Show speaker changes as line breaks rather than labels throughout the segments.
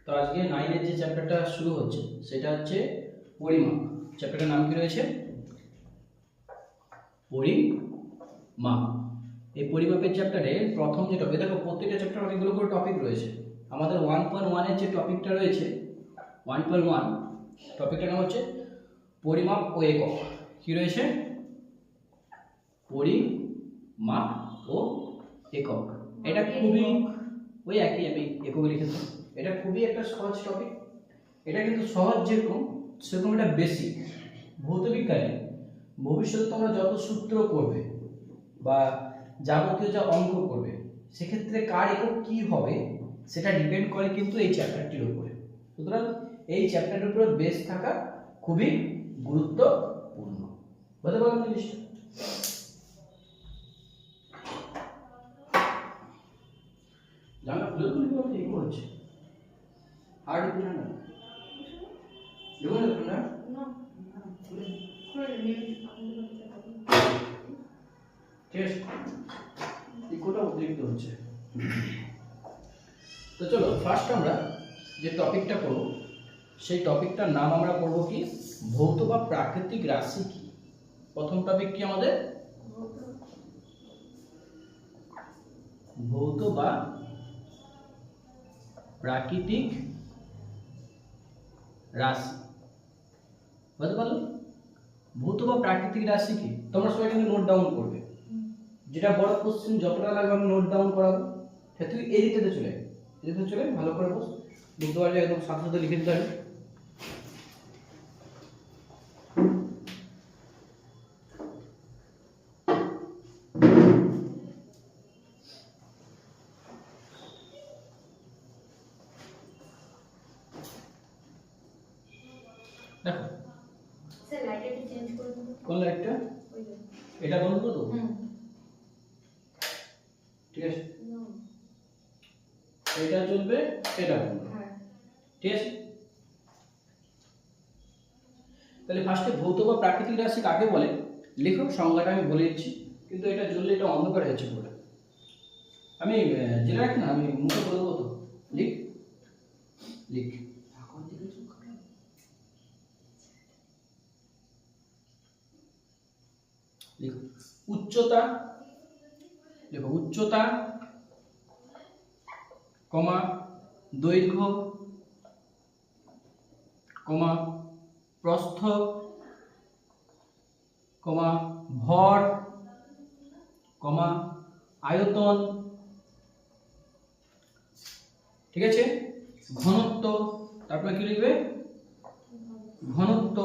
তো আজকে 9 এর যে চ্যাপ্টারটা শুরু হচ্ছে সেটা হচ্ছে পরিমাপ। চ্যাপ্টারটার নাম কি রয়েছে? পরিমাপ। এই পরিমাপের চ্যাপ্টারে প্রথম যে টপিক, দেখো প্রত্যেকটা চ্যাপ্টারে অনেকগুলো করে টপিক রয়েছে। আমাদের 1.1 এর যে টপিকটা রয়েছে 1.1 টপিকটার নাম হচ্ছে পরিমাপ ও একক। কি রয়েছে? পরিমাপ ও একক। এটা খুবই ওই একই, আমি একক লিখেছি। এটা খুবই একটা সহজ টপিক। এটা কিন্তু সহজ যেরকম সেরকম এটা বেসিক। ভৌত বিজ্ঞানে ভবিষ্যতে তোমরা যত সূত্র করবে বা যাবতীয় যা অঙ্ক করবে সেক্ষেত্রে কার একক কি হবে সেটা ডিপেন্ড করে কিন্তু এই চ্যাপ্টারটির উপরে। সুতরাং এই চ্যাপ্টারের উপরে বেস থাকা খুবই গুরুত্বপূর্ণ। বুঝতে পারলাম জিনিসটা? জানা খুলে খুলে বলতে এই হচ্ছে হার্ড খুলে না দেখুন না ইকোটা অতিরিক্ত হচ্ছে। তো চলো ফার্স্ট আমরা যে টপিকটা করব সেই টপিকটার নাম আমরা করব কি, ভৌত বা প্রাকৃতিক রাশি কি। প্রথম টপিক কি আমাদের? ভৌত বা প্রাকৃতিক রাশি। বুঝতে পারলো? ভৌত বা প্রাকৃতিক রাশি কি তোমরা সবাই কিন্তু নোট ডাউন করবে। যেটা বড় কোশ্চেন যতটা লাগবে আমি নোট ডাউন করাবো। তুই এদিকে চলে এদিকে চলে ভালো করে বস, বুঝতে পারবে, একদম সাথে সাথে লিখে দিতে হবে। দেখো
স্যার লাইটটা চেঞ্জ করে দিন।
কোন লাইটটা? এটা বন্ধ করো। ঠিক আছে, এটা চলবে, এটা বন্ধ। ঠিক আছে, তাহলে ফার্স্টে ভৌত বা প্রাকৃতিক রাশি কাকে বলে লিখো, সংজ্ঞাটা আমি বলে দিচ্ছি, কিন্তু এটা জ্বললে এটা অন্ধকার হয়ে যাচ্ছে পুরো। আমি জেনে রাখি না, আমি মুখে বলে দেবো। তো লিখ লিখ লিখো উচ্চতা, দেখো উচ্চতা কমা দৈর্ঘ্য কমা প্রস্থ কমা ভর কমা আয়তন, ঠিক আছে, ঘনত্ব, তারপরে কি লিখবে? ঘনত্ব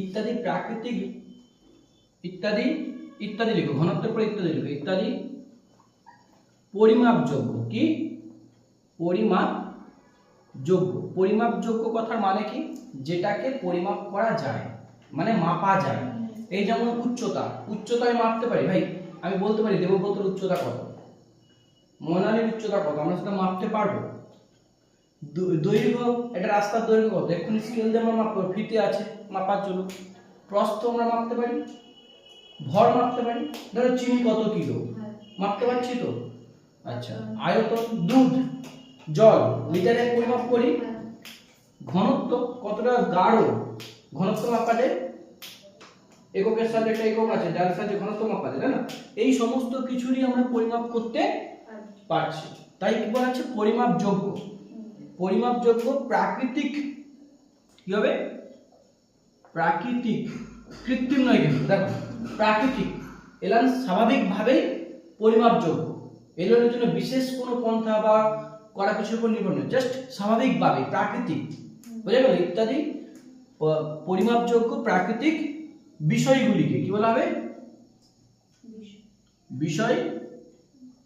ইত্যাদি প্রাকৃতিক ইত্যাদি ইত্যাদি লিখো, ঘনত্বের পরে ইত্যাদি লিখো, ইত্যাদি পরিমাপযোগ্য। কি? পরিমাপযোগ্য। পরিমাপযোগ্য কথার মানে কি? যেটাকে পরিমাপ করা যায়, মানে মাপা যায়। এই যেমন উচ্চতা, উচ্চতা আমি মাপতে পারি ভাই, আমি বলতে পারি দেবব্রতের উচ্চতা কত, মোনালির উচ্চতা কত, আমরা সেটা মাপতে পারবো। দৈর্ঘ্য, এটা রাস্তার দৈর্ঘ্য কত, এক্ষুনি স্কেল দিয়ে আমরা মাপবো, ফিতে আছে মাপার জন্য। প্রস্থ আমরা মাপতে পারি, ভর মাপতে পারি, ধরো চিনি কত কিলো মাপতে পারছি তো। আচ্ছা, আয়তন, দুধ জল লিটারে পরিমাপ করি। ঘনত্ব কতটা গাঢ়, ঘনত্ব মাপা যায়, এককের সাথে একটা একক আছে যার সাথে ঘনত্ব মাপা যায়, তাই না? এই সমস্ত কিছুরই আমরা পরিমাপ করতে পারছি, তাই কি বলা হচ্ছে? পরিমাপযোগ্য। পরিমাপযোগ্য প্রাকৃতিক, কি হবে? প্রাকৃতিক, কৃত্রিম নয় কিন্তু, দেখো প্রাকৃতিক এলান স্বাভাবিকভাবেই পরিমাপযোগ্য। এগুলোর জন্য বিশেষ কোনো পন্থা বা করা কিছুর উপর নির্ভর নয়, জাস্ট স্বাভাবিকভাবে প্রাকৃতিক, বুঝা গেল? ইত্যাদি পরিমাপযোগ্য প্রাকৃতিক বিষয়গুলিকে কি বলা হবে? বিষয়গুলিকে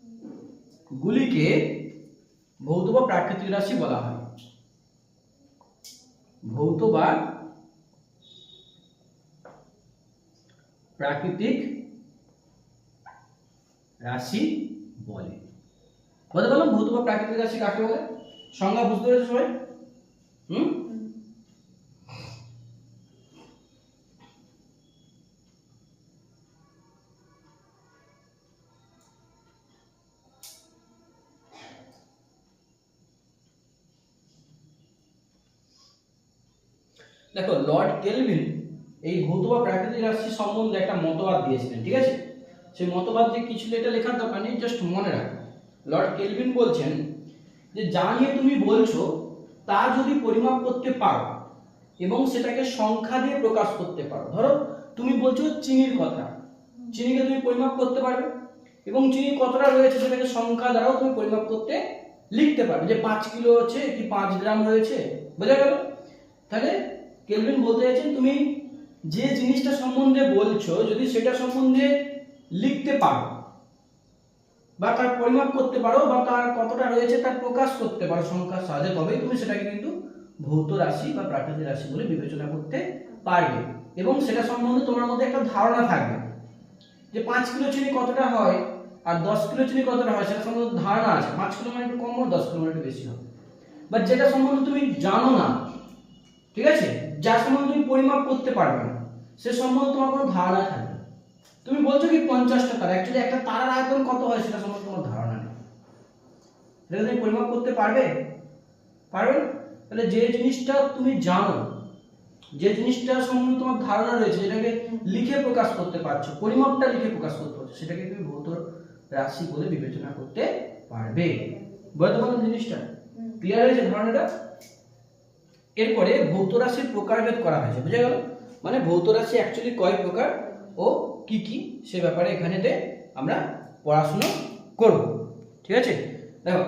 ভৌত বা প্রাকৃতিক রাশি বলা হয়। ভৌত বা প্রাকৃতিক রাশি বলে। বলতে পারলাম ভৌত বা প্রাকৃতিক রাশি কাকে বলে? সংজ্ঞা বুঝতে পেরেছো সবাই? দেখো লর্ড কেলভিন এই ভৌত বা প্রাকৃতিক রাশি সম্বন্ধে একটা মতবাদ দিয়েছিলেন, ঠিক আছে? সেই মতবাদ যে কি ছিল এটা লেখার দরকার নেই, জাস্ট মনে রাখো। লর্ড কেলভিন বলছেন যে যা নিয়ে তুমি বলছো তা যদি পরিমাপ করতে পারো এবং সেটাকে সংখ্যা দিয়ে প্রকাশ করতে পারো, ধরো তুমি বলছো চিনির কথা, চিনিকে তুমি পরিমাপ করতে পারবে এবং চিনি কতটা রয়েছে সেটাকে সংখ্যা দ্বারাও তুমি পরিমাপ করতে লিখতে পারবে, যে 5 কিলো আছে কি 5 গ্রাম রয়েছে, বোঝা গেল? তাহলে কেলভিন বলতে চাইছেন তুমি যে জিনিসটা সম্বন্ধে বলছো যদি সেটা সম্বন্ধে লিখতে পারো বা তার পরিমাপ করতে পারো বা তার কতটা রয়েছে তার প্রকাশ করতে পারো সংখ্যার সাহায্যে, তবেই তুমি সেটাকে কিন্তু ভৌত রাশি বা প্রাকৃতিক রাশি বলে বিবেচনা করতে পারবে এবং সেটা সম্বন্ধে তোমার মধ্যে একটা ধারণা থাকবে যে 5 কিলো চিনি কতটা হয় আর 10 কিলো চিনি কতটা হয় সেটা সম্বন্ধে ধারণা আছে, 5 কিলো মানে একটু কম হবে, 10 কিলো মানে একটু বেশি হবে। বাট যেটা সম্বন্ধে তুমি জানো না, ঠিক আছে, যার সম্বন্ধে তুমি পরিমাপ করতে পারবে না, সে সম্বন্ধে তোমার কোনো ধারণা থাকবে না। তুমি বলছো কি 50টা তারা, অ্যাকচুয়ালি একটা তারার আয়তন কত হয় সেটা সম্বন্ধে তোমার ধারণা নেই, সেটা তুমি পরিমাপ করতে পারবে? পারবে না। তাহলে যে জিনিসটা তুমি জানো, যে জিনিসটা সম্বন্ধে তোমার ধারণা রয়েছে, যেটাকে লিখে প্রকাশ করতে পারছো, পরিমাপটা লিখে প্রকাশ করতে পারছো, সেটাকে তুমি ভৌত রাশি বলে বিবেচনা করতে পারবে। বুঝতে পারলে জিনিসটা? ক্লিয়ার হয়েছে ধারণাটা? এরপরে ভৌত রাশির প্রকারভেদ করা হয়েছে, বুঝা গেল? মানে ভৌত রাশি অ্যাকচুয়ালি কয় প্রকার ও কি কি সে ব্যাপারে এখানেতে আমরা পড়াশোনা করব, ঠিক আছে? দেখো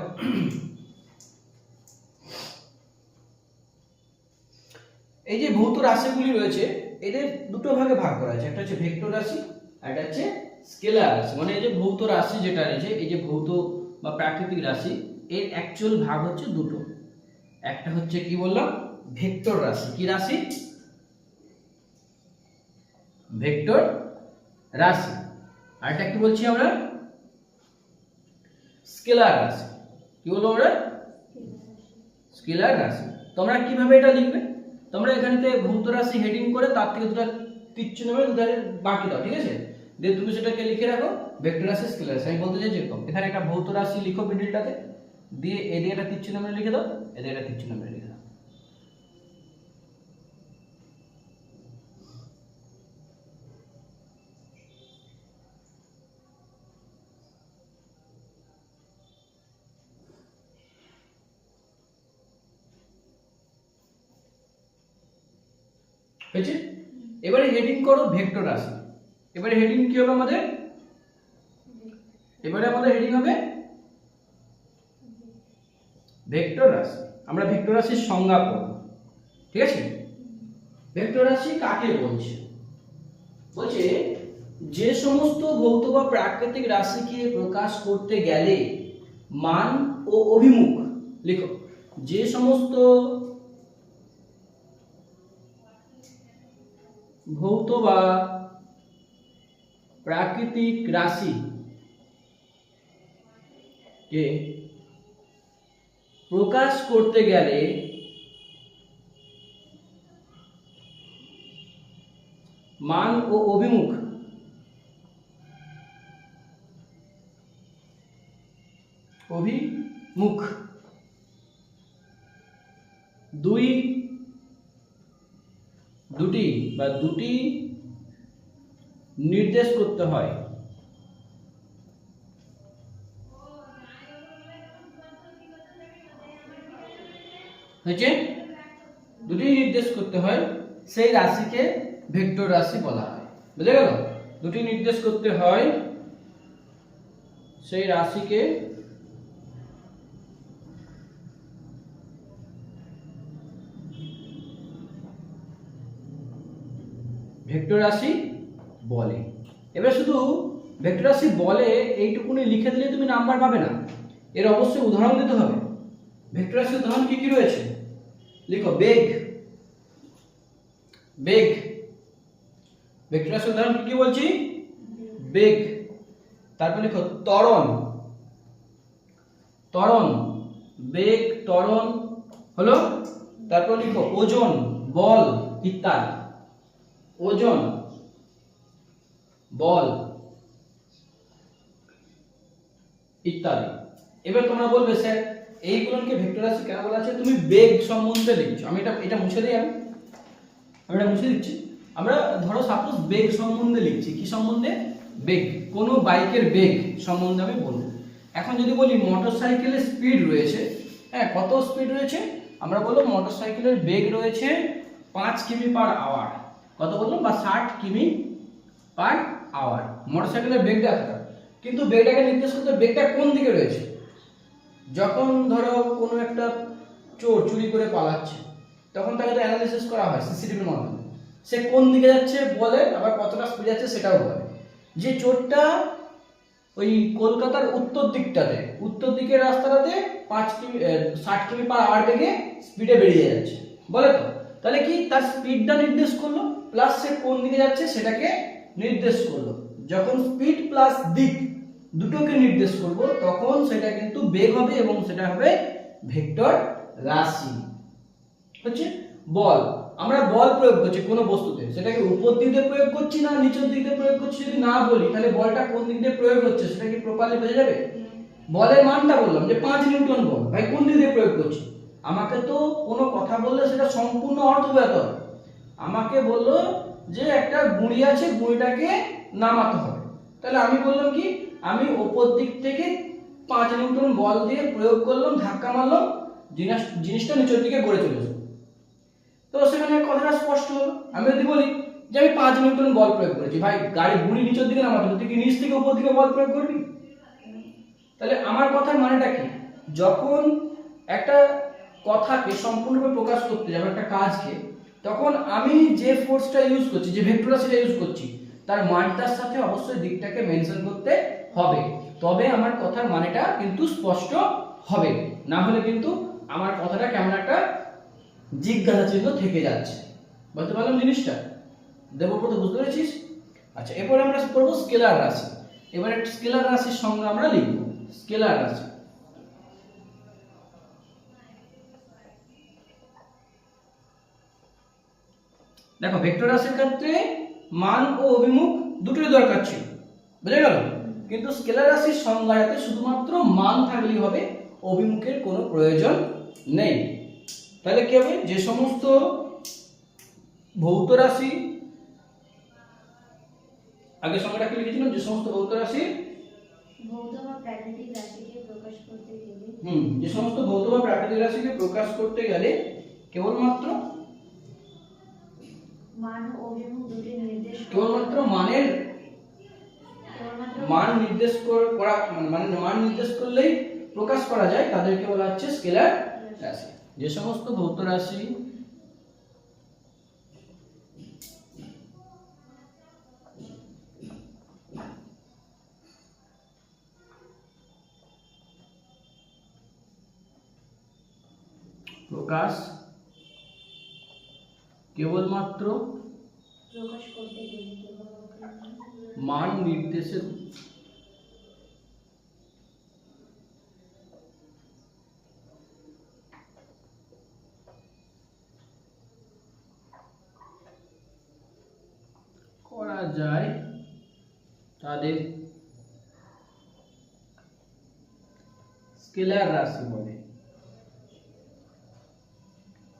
এই যে ভৌত রাশিগুলি রয়েছে এদের দুটো ভাগে ভাগ করা হয়েছে, একটা হচ্ছে ভেক্টর রাশি আর একটা হচ্ছে স্কেলার রাশি। মানে এই যে ভৌত রাশি যেটা রয়েছে, এই যে ভৌত বা প্রাকৃতিক রাশি, এর অ্যাকচুয়াল ভাগ হচ্ছে দুটো। একটা হচ্ছে কি বললাম, ভেক্টর রাশি। কি রাশি? ভেক্টর রাশি। আর একটা কি বলছি আমরা, স্কেলার রাশি। কি বলবো আমরা? স্কেলার রাশি। তোমরা কিভাবে এটা লিখবে? তোমরা এখানেতে ভৌত রাশি হেডিং করে তার থেকে দুটো তীরচিহ্ন মেরে দুধারে বাকি দাও, ঠিক আছে? দিয়ে তুমি সেটাকে লিখে রাখো ভেক্টর রাশি, স্কেলার রাশি। আমি বলতে চাই যেরকম এখানে একটা ভৌত রাশি লিখো মিডলটাতে, দিয়ে এদিকে একটা তীরচিহ্ন মেরে লিখে দাও, এদিকে একটা তীরচিহ্ন মেরে লিখে দাও। হয়েছে? এবারে হেডিং করো ভেক্টর রাশি। এবারে হেডিং কি হবে আমাদের? এবারে আমাদের হেডিং হবে ভেক্টর রাশি। আমরা ভেক্টর রাশির সংজ্ঞা পড়ব, ঠিক আছে? ভেক্টর রাশি কাকে বলছে? বলছে যে সমস্ত ভৌত বা প্রাকৃতিক রাশিকে প্রকাশ করতে গেলে মান ও অভিমুখ, লিখো, যে সমস্ত ভৌত বা প্রাকৃতিক রাশি কে প্রকাশ করতে গেলে মান ও অভিমুখ দুটি নির্দেশ করতে হয়। হয়েছে? দুটি নির্দেশ করতে হয়, সেই রাশিকে ভেক্টর রাশি বলা হয়। বুঝে গেল? দুটি নির্দেশ করতে হয়, সেই রাশিকে ভেক্টর রাশি বলে। এবার শুধু ভেক্টর রাশি বলে এইটুকুনি লিখে দিলে তুমি নাম্বার পাবে না, এর অবশ্যই উদাহরণ দিতে হবে। ভেক্টর রাশির উদাহরণ কি কি রয়েছে লিখো। বেগ, বেগ। ভেক্টর রাশির উদাহরণ কি কি বলছি? বেগ। তারপর লিখো ত্বরণ, ত্বরণ, বেগ, ত্বরণ হলো। তারপর লিখো ওজন, বল ইত্যাদি। ওজন, বল ইত্যাদি। এবার তোমরা বলবে স্যার এইগুলোকে ভেক্টর রাশি কেন বলা আছে? তুমি বেগ সম্বন্ধে লিখছো। আমি এটা মুছে দিই। আমি আমি এটা মুছে দিচ্ছি। আমরা ধরো সাপোজ বেগ সম্বন্ধে লিখছি, কি সম্বন্ধে? বেগ, কোনো বাইকের বেগ সম্বন্ধে আমি বলবো। এখন যদি বলি মোটরসাইকেলের স্পিড রয়েছে, হ্যাঁ কত স্পিড রয়েছে, আমরা বলবো মোটরসাইকেলের বেগ রয়েছে 5 কিমি পার আওয়ার। কত বললাম? বা 60 কিমি পার আওয়ার, মোটরসাইকেলের বেগটা এতটা। কিন্তু বেগটাকে নির্দেশ করতে বেগটা কোন দিকে রয়েছে। যখন ধরো কোনো একটা চোর চুরি করে পালাচ্ছে, তখন তাকে তো অ্যানালিসিস করা হয় সিসিটিভির মাধ্যমে, সে কোন দিকে যাচ্ছে বলে, আবার কতটা স্পিড যাচ্ছে সেটাও বলে। যে চোরটা ওই কলকাতার উত্তর দিকটাতে, উত্তর দিকের রাস্তাটাতে 60 কিমি পার আওয়ার বেগে স্পিডে বেরিয়ে যাচ্ছে বলে, তো তাহলে কি তার স্পিডটা নির্দেশ করলো, প্লাস সে কোন দিকে যাচ্ছে সেটাকে নির্দেশ করলো। যখন স্পিড প্লাস দিক দুটোকে নির্দেশ করব, তখন সেটা কিন্তু বেগ হবে এবং সেটা হবে ভেক্টর রাশি। হচ্ছে বল, আমরা বল প্রয়োগ করছি কোনো বস্তুতে, সেটাকে উপর দিক দিয়ে প্রয়োগ করছি না নিচের দিক দিয়ে প্রয়োগ করছি, যদি না বলি তাহলে বলটা কোন দিক দিয়ে প্রয়োগ হচ্ছে সেটা কি প্রপারলি বোঝা যাবে? বলের মানটা বললাম যে 5 নিউটন বল, ভাই কোন দিক দিয়ে প্রয়োগ করছি? আমাকে তো কোনো কথা বললে সেটা সম্পূর্ণ অর্থ বোঝাতে হবে। আমাকে বললো যে একটা গুঁড়ি আছে, গুঁড়িটাকে নামাতে হবে, তাহলে আমি বললাম কি, আমি উপর দিক থেকে 5 নিউটন বল দিয়ে প্রয়োগ করলাম, ধাক্কা মারলাম, জিনিসটা নিচের দিকে গড়ে চলে যাবে। তো সেখানে কথাটা স্পষ্ট হলো। আমি যদি বলি যে আমি 5 নিউটন বল প্রয়োগ করেছি, ভাই গাড়ি গুঁড়ি নিচের দিকে নামাতে হবে, তুই কি নিচ থেকে উপর দিকে বল প্রয়োগ করবি? তাহলে আমার কথার মানেটা কি, যখন একটা কথাকে সম্পূর্ণরূপে প্রকাশ করতে যাবে একটা কাজকে, তখন আমি যে ফোর্সটা ইউজ করছি, যে ভেক্টর রাশিটা ইউজ করছি, তার মানটার সাথে অবশ্যই দিকটাকে মেনশন করতে হবে, তবে আমার কথার মানেটা কিন্তু স্পষ্ট হবে। না হলে কিন্তু আমার কথাটা কেমন একটা জিজ্ঞাসা চিহ্ন থেকে যাচ্ছে। বুঝতে পারলাম জিনিসটা? দেবব্রত বুঝতে পেরেছিস? আচ্ছা, এরপরে আমরা করব স্কেলার রাশি। এবারে স্কেলার রাশির সংজ্ঞা আমরা লিখব। স্কেলার রাশি, দেখো ভেক্টর রাশির ক্ষেত্রে মান ও অভিমুখ দুটোই দরকার ছিল, বুঝে গেল? কিন্তু স্কেলার রাশির সংজ্ঞাতে শুধুমাত্র মান থাকলেই হবে, অভিমুখের কোনো প্রয়োজন নেই। তাহলে কি হবে, যে সমস্ত ভৌত রাশি, আগে সংজ্ঞাটা কি লিখেছিলাম, যে সমস্ত ভৌত রাশি
ভৌত বা প্রাকৃতিক রাশিকে প্রকাশ করতে গেলে
যে সমস্ত ভৌত বা প্রাকৃতিক রাশিকে প্রকাশ করতে গেলে কেবলমাত্র
মান ও অভিমুখ দুটি নির্দেশ
কেবলমাত্র মান নির্দেশ করা, মানে মান নির্দেশ করলেই প্রকাশ করা যায়, তাদেরকে বলা হচ্ছে স্কেলার রাশি। যে সমস্ত ভৌত রাশি প্রকাশ কেবলমাত্র
প্রকাশ করতে গেলে
মান নির্দেশের করা যায়, তাদের স্কেলার রাশি বলে।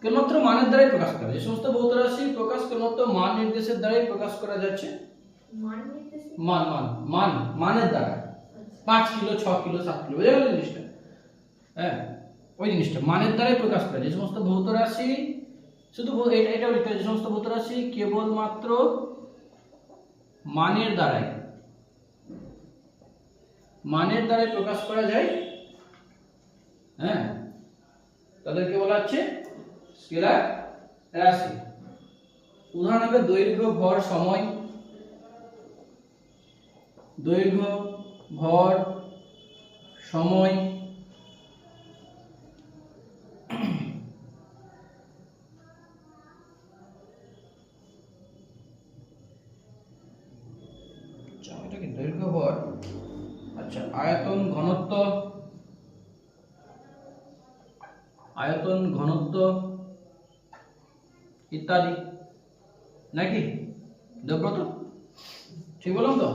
কেবলমাত্র মানের দ্বারাই প্রকাশ করা, যে সমস্ত ভৌত রাশি প্রকাশ কেবলমাত্র মান নির্দেশের দ্বারাই প্রকাশ করা যাচ্ছে।
মান নির্দেশ
মানের দ্বারা 5 কিলো 6 কিলো 7 কিলো, বুঝে গেল জিনিসটা? হ্যাঁ, ওই জিনিসটা মানের দ্বারাই প্রকাশ করা, যে সমস্ত ভৌত রাশি শুধু এটাও লিখতে হবে, যে সমস্ত ভৌত রাশি কেবলমাত্র মানের দ্বারাই প্রকাশ করা যায়, হ্যাঁ, তাদেরকে বলা হচ্ছে স্কেলার রাশি। উদাহরণ হবে দৈর্ঘ্য, ভর, সময়। দৈর্ঘ্য, ভর, সময়, এটা কি দৈর্ঘ্য, ভর, আচ্ছা, আয়তন, ঘনত্ব, ইত্যাদি, নাকি দেবব্রত? ঠিক বললাম তো?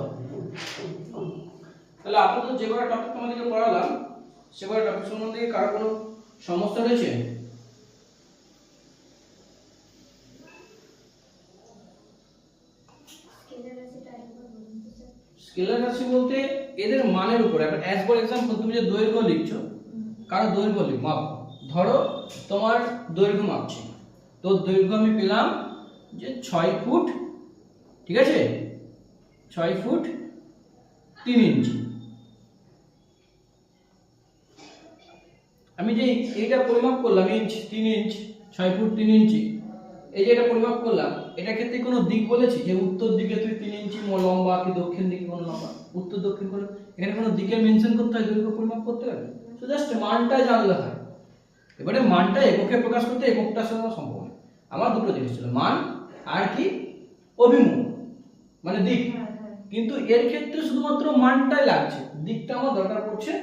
তাহলে আপাতত যে কটা টপিক তোমাদেরকে পড়ালাম, সে কটা টপিক সম্বন্ধে কারো কোনো সমস্যা রয়েছে? স্কেলার রাশি বলতে এদের মানের উপরে। অ্যাজ ফর এক্সাম্পল তুমি যে দৈর্ঘ্য লিখছো, কারো দৈর্ঘ্য লিখ মাপ, ধরো তোমার দৈর্ঘ্য মাপছি, তো দৈর্ঘ্য আমি পেলাম যে 6 ফুট, ঠিক আছে, 6 ফুট 3 ইঞ্চি। আমি যে এইটা পরিমাপ করলাম ইঞ্চ 3 ইঞ্চ 6 ফুট 3 ইঞ্চি, এই যে এটা পরিমাপ করলাম, এটা ক্ষেত্রে কোনো দিক বলেছি যে উত্তর দিকে তুই 3 ইঞ্চি লম্বা কি দক্ষিণ দিকে কোনো লম্বা, উত্তর দক্ষিণ করে এখানে কোনো দিকে মেনশন করতে হয়, দৈর্ঘ্য পরিমাপ করতে হবে? তো জাস্ট মানটা জানলে হয়। এবারে মানটা এককে প্রকাশ করতে এককটার সাথে সম্ভব নয়। আমার দুটো জিনিস ছিল, মান আর কি অভিমুখ মানে দিক, কিন্তু এর ক্ষেত্রে শুধুমাত্র মানটাই লাগছে, দিকটা আমার দরকার পড়ছে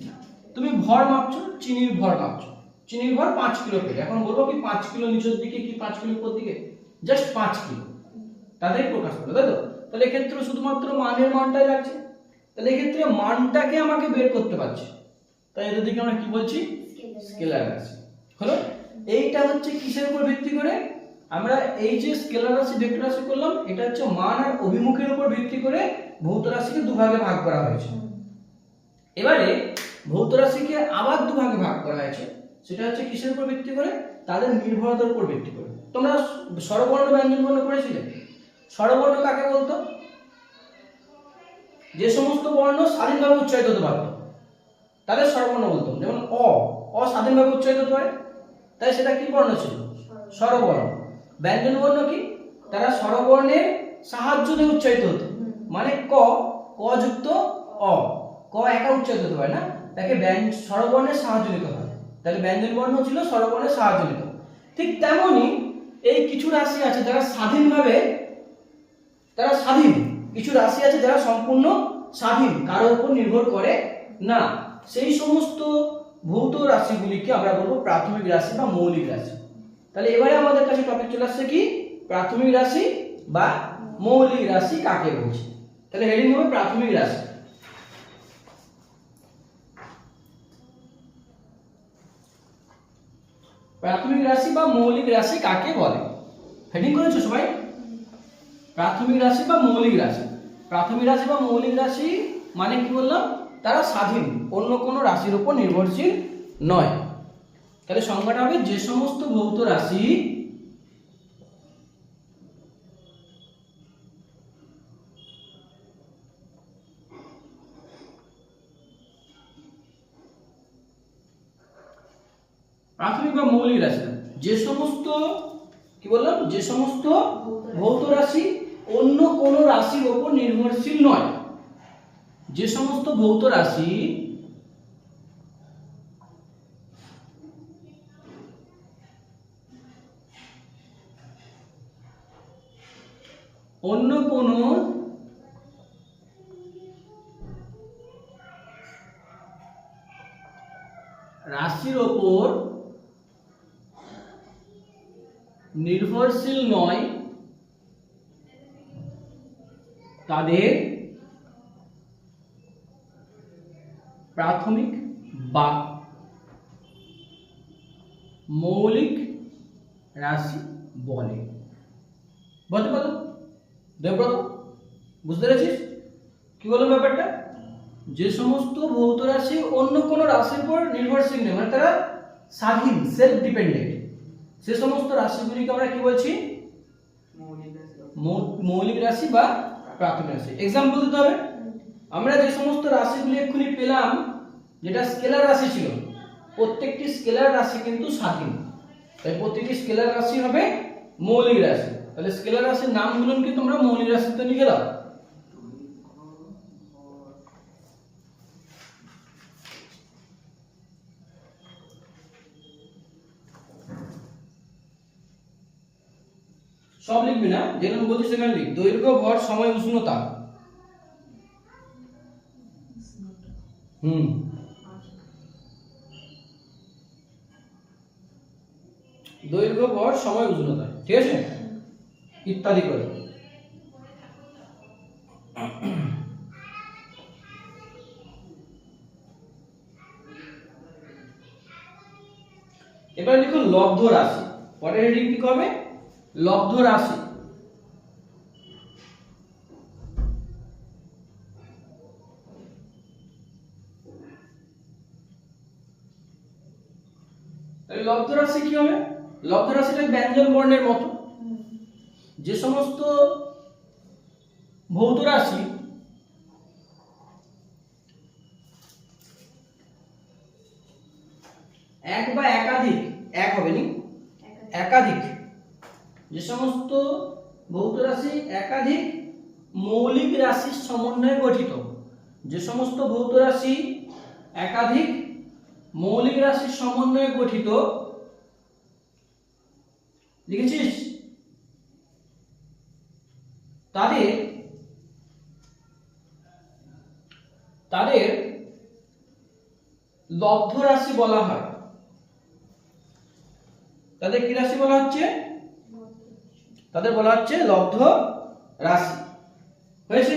না। তুমি ভর মাপছো, চিনির ভর মাপছো, চিনির ভর 5 কিলো পেলে, এখন বলবো কি 5 কিলো নিচের দিকে কি 5 কিলো উপর দিকে, জাস্ট 5 কিলো, তাদের প্রকাশ করো, তাই তো? তাহলে এক্ষেত্রে শুধুমাত্র মানের মানটাই লাগছে, তাহলে এক্ষেত্রে মানটাকে আমাকে বের করতে পারছে, তাই এদের দিকে আমরা কি বলছি, স্কেলার রাশি হলো। এইটা হচ্ছে কিসের উপর ভিত্তি করে আমরা এই যে স্কেলার রাশি ভেক্টর রাশি করলাম, এটা হচ্ছে মান আর অভিমুখের উপর ভিত্তি করে ভৌত রাশিকে দুভাগে ভাগ করা হয়েছে। এবারে ভৌত রাশিকে আবার দুভাগে ভাগ করা হয়েছে, সেটা হচ্ছে কিসের উপর ভিত্তি করে, তাদের নির্ভরতার উপর ভিত্তি করে। তোমরা স্বরবর্ণ ব্যঞ্জন বর্ণ পড়েছিলে? স্বরবর্ণ কাকে বলতো? যে সমস্ত বর্ণ স্বাধীনভাবে উচ্চারিত হতে পারত তাদের স্বরবর্ণ বলতো। যেমন অ স্বাধীনভাবে উচ্চারিত হতে পারে, তাই সেটা কি বর্ণ ছিল? স্বরবর্ণ। ব্যঞ্জন বর্ণ কি? তারা স্বরবর্ণের সাহায্য দিয়ে উচ্চারিত হতো, মানে ক যুক্ত অ, ক একা উচ্চারিত হতে পারে না, তাকে স্বরবর্ণের সাহায্য নিতে হয়, তাহলে ব্যঞ্জন বর্ণ ছিল স্বরবর্ণের সাহায্য নিত। ঠিক তেমনি এই কিছু রাশি আছে যারা স্বাধীনভাবে, তারা স্বাধীন, কিছু রাশি আছে যারা সম্পূর্ণ স্বাধীন, কারোর উপর নির্ভর করে না, সেই সমস্ত ভৌত রাশিগুলিকে আমরা বলবো প্রাথমিক রাশি বা মৌলিক রাশি। তাহলে এবারে আমাদের কাছে টপিক চলে আসছে কি, প্রাথমিক রাশি বা মৌলিক রাশি কাকে বলছে। তাহলে হেডিং হবে প্রাথমিক রাশি। প্রাথমিক রাশি বা মৌলিক রাশি কাকে বলে, হেডিং করেছো সবাই? প্রাথমিক রাশি বা মৌলিক রাশি। প্রাথমিক রাশি বা মৌলিক রাশি মানে কি বললাম, তারা স্বাধীন, অন্য কোনো রাশির উপর নির্ভরশীল নয়। তাহলে সংজ্ঞাটা হবে যে সমস্ত ভৌত রাশি প্রাথমিক বা মৌলিক রাশি, যে সমস্ত কি বললাম, যে সমস্ত ভৌত রাশি অন্য কোনো রাশির উপর নির্ভরশীল নয়, যে সমস্ত ভৌত রাশি অন্য কোনো রাশির ওপর নির্ভরশীল নয়, তাদের প্রাথমিক বা মৌলিক রাশি বলে। বলতে পারো দেবব্রত, বুঝতে পেরেছিস কি বললাম ব্যাপারটা? যে সমস্ত ভৌত রাশি অন্য কোনো রাশির উপর নির্ভরশীল নেই, মানে তারা স্বাধীন, সেলফ ডিপেন্ডেন্ট, সে সমস্ত রাশিগুলিকে আমরা কি বলছি, মৌলিক রাশি বা প্রাথমিক রাশি। এক্সাম্পল দিতে হবে। আমরা যে সমস্ত রাশিগুলি এক্ষুনি পেলাম, যেটা স্কেলার রাশি ছিল, প্রত্যেকটি স্কেলার রাশি কিন্তু স্বাধীন, তাই প্রত্যেকটি স্কেলার রাশি হবে মৌলিক রাশি। তাহলে স্কেলার রাশির নামগুলো কি তোমরা মৌলিক রাশিতে লিখে দাও। সব লিখবি না, যেখানে বলছি সেখানে লিখ। দৈর্ঘ্য, ভর, সময়, উষ্ণতা। দৈর্ঘ্য, ভর, সময়, উষ্ণতা, ঠিক আছে, ইত্যাদি করে। এবার লিখো লব্ধ রাশি। পরের হেডিং কি হবে, লব্ধ রাশি। তাহলে লব্ধ রাশি কি হবে? লব্ধ রাশিটা ব্যঞ্জন বর্ণের মতো। যে সমস্ত ভৌত রাশি এক বা একাধিক, এক হবে নি, একাধিক, যে সমস্ত ভৌত রাশি একাধিক মৌলিক রাশির সমন্বয়ে গঠিত, যে সমস্ত ভৌত রাশি একাধিক মৌলিক রাশির সমন্বয়ে গঠিত, লিখেছিস? তাদের তাদের লব্ধ রাশি বলা হয়। তাদের কি রাশি বলা হচ্ছে? তাদের বলা হচ্ছে লব্ধ রাশি। হয়েছে?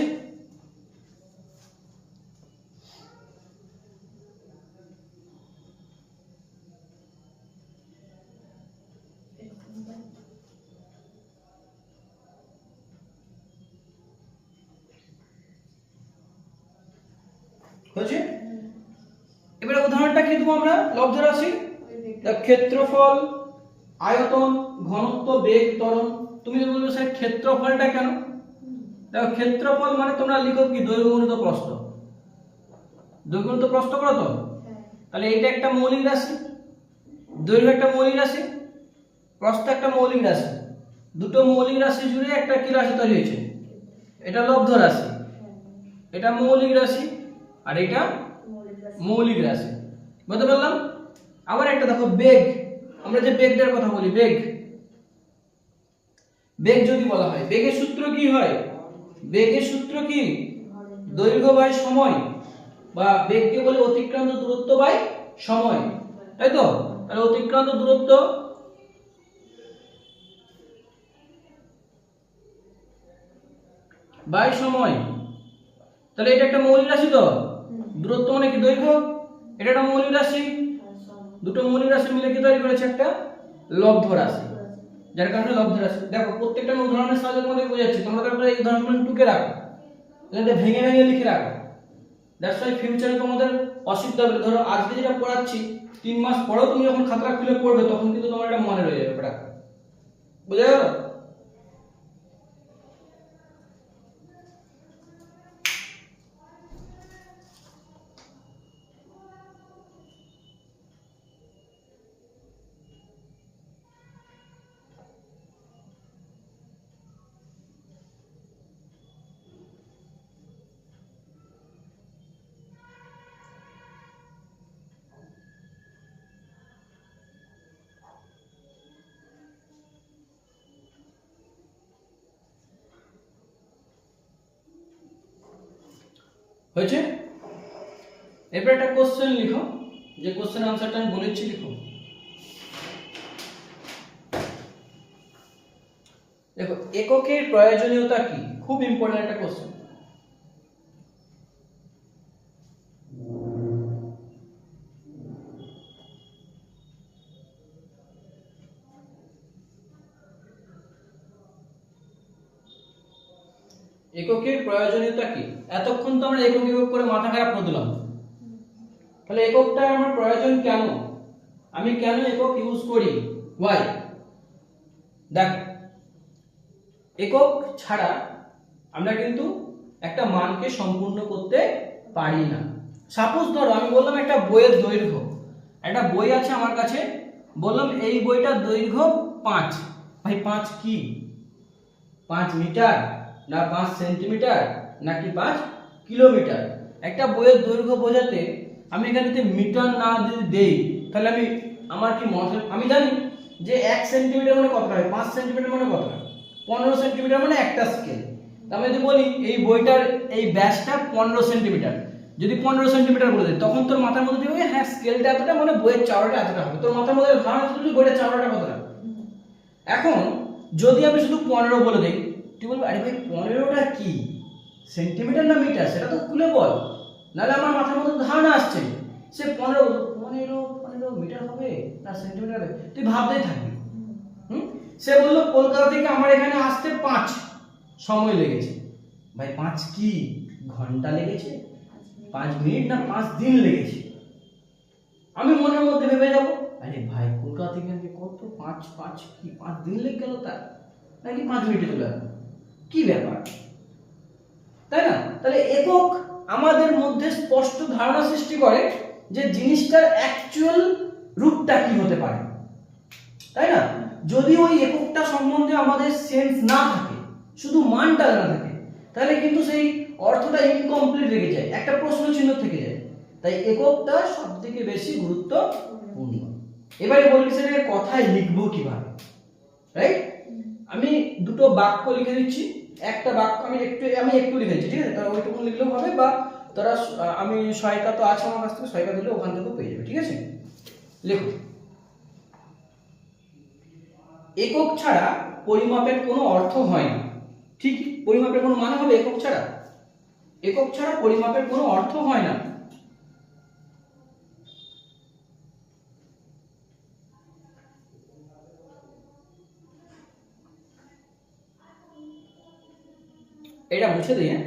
হয়েছে? এবারে উদাহরণটা কি দেবো আমরা লব্ধ রাশি? ক্ষেত্রফল, আয়তন, ঘনত্ব, বেগ, ত্বরণ। তুমি যদি বলবে স্যার ক্ষেত্রফলটা কেন? দেখো ক্ষেত্রফল মানে তোমরা লিখো কি দৈর্ঘ্য গুণিত প্রস্থ। দৈর্ঘ্য গুণিত প্রস্থ করো তো? তাহলে এটা একটা মৌলিক রাশি, দৈর্ঘ্য একটা মৌলিক রাশি, প্রস্থ একটা মৌলিক রাশি। দুটো মৌলিক রাশি জুড়ে একটা কি রাশি তৈরি হয়েছে? এটা লব্ধ রাশি। এটা মৌলিক রাশি আর এটা মৌলিক রাশি। বুঝতে পারলাম? আবার একটা দেখো বেগ, আমরা যে বেগটার কথা বলি, বেগ, বেগ যদি বলা হয়, বেগের সূত্র কি হয়? বেগের সূত্র কি? দৈর্ঘ্য বাই সময়, বা বেগকে বলে অতিক্রান্ত দূরত্ব বাই সময়, তাই তো? তাহলে অতিক্রান্ত দূরত্ব বাই সময়, তাহলে এটা একটা মৌলিক রাশি তো? দূরত্ব মানে কি দৈর্ঘ্য, এটা একটা মৌলিক রাশি। দুটো মৌলিক রাশি মিলে কি তৈরি করেছে? একটা লব্ধ রাশি, যার কারণে লব্ধ রাশি। দেখো প্রত্যেকটা উদাহরণের সাহায্যে তোমাদের বোঝাচ্ছি, তোমরা তারপরে এই উদাহরণগুলো টুকে রাখো, এটা ভেঙে ভেঙে লিখে রাখো। দ্যাটস ওয়াই ফিউচারে তোমাদের অসুবিধা হবে। ধরো আজকে যেটা পড়াচ্ছি 3 মাস পরেও তুমি যখন খাতা খুলে পড়বে তখন কিন্তু তোমার এটা মনে রয়ে যাবে পড়া। বুঝা গেল? হয়েছে? এরপর একটা কোশ্চেন লিখো, যে কোশ্চেন আনসারটা আমি বলেছি লিখো। দেখো এককের প্রয়োজনীয়তা কি? খুব ইম্পর্টেন্ট একটা কোশ্চেন। এককের প্রয়োজনীয়তা কি? এতক্ষণ তো আমরা একক একক করে মাথা খারাপ করে দিলাম, তাহলে এককটা আমার প্রয়োজন কেন? আমি কেন একক ইউজ করি? ওয়াই? দেখ, একক ছাড়া আমরা কিন্তু একটা মানকে সম্পূর্ণ করতে পারি না। সাপোজ ধরো আমি বললাম একটা বইয়ের দৈর্ঘ্য, একটা বই আছে আমার কাছে, বললাম এই বইটার দৈর্ঘ্য 5। ভাই 5 কি? 5 মিটার না 5 সেন্টিমিটার নাকি 5 কিলোমিটার? একটা বইয়ের দৈর্ঘ্য বোঝাতে আমি এখানে মিটার না যদি দেই তাহলে আমার কি মনে, আমি জানি যে 1 সেন্টিমিটার মানে কত হয়, 5 সেন্টিমিটার মানে কত হয়, 15 সেন্টিমিটার মানে একটা স্কেল। আমি যদি বলি এই বইটার এই ব্যাসটা 15 সেন্টিমিটার, যদি 15 সেন্টিমিটার বলে দেয় তখন তোর মাথার মধ্যে দিয়ে হ্যাঁ স্কেলটা এতটা মানে বইয়ের চওড়াটা এতটা হবে, তোর মাথার মধ্যে ধারণা চলবে বইটার চওড়াটা কতটা। এখন যদি আমি শুধু 15 বলে দেই, তুই বলবি আরে ভাই 15টা কি সেন্টিমিটার না মিটার, সেটা তো খুলে বল, নাহলে আমার মাথার মধ্যে ধারণা আসছে সে 15 মিটার হবে না সেন্টিমিটার হবে, তুই ভাবতেই থাকবি। সে বললো কলকাতা থেকে আমার এখানে আসতে 5 সময় লেগেছে। ভাই 5 কি ঘন্টা লেগেছে, 5 মিনিট না 5 দিন লেগেছে? আমি মনের মধ্যে ভেবে যাবো আরে ভাই কলকাতা থেকে আজকে কত 5 দিন লেগে গেল, তার নাকি 5 মিনিটে চলে গেল, কি ব্যাপার, তাই না? তাহলে একক আমাদের মধ্যে স্পষ্ট ধারণা সৃষ্টি করে যে জিনিসটার অ্যাকচুয়াল রূপটা কি হতে পারে, তাই না? যদি ওই এককটা সম্বন্ধে আমাদের সেন্স না থাকে, শুধু মানটা জানা থাকে, তাহলে কিন্তু সেই অর্থটা ইনকমপ্লিট রেখে যায়, একটা প্রশ্ন চিহ্ন থেকে যায়। তাই এককটা সবথেকে বেশি গুরুত্বপূর্ণ। এবারে বলবি সেটাকে কথায় লিখবো কিভাবে, রাইট? আমি দুটো বাক্য লিখে দিচ্ছি, একটা বাক্য আমি একটু লিখে দিচ্ছি, ঠিক আছে? তাহলে ওইটুকু লিখলেও হবে, বা তোরা আমি সহায়িকা তো আছে আমার কাছ থেকে, সহায়িকা দিলে ওখান থেকেও পেয়ে যাবে, ঠিক আছে? লেখো, একক ছাড়া পরিমাপের কোনো অর্থ হয় না। ঠিক, পরিমাপের কোনো মানে হবে একক ছাড়া? একক ছাড়া পরিমাপের কোনো অর্থ হয় না। এটা মুছে দিই, হ্যাঁ?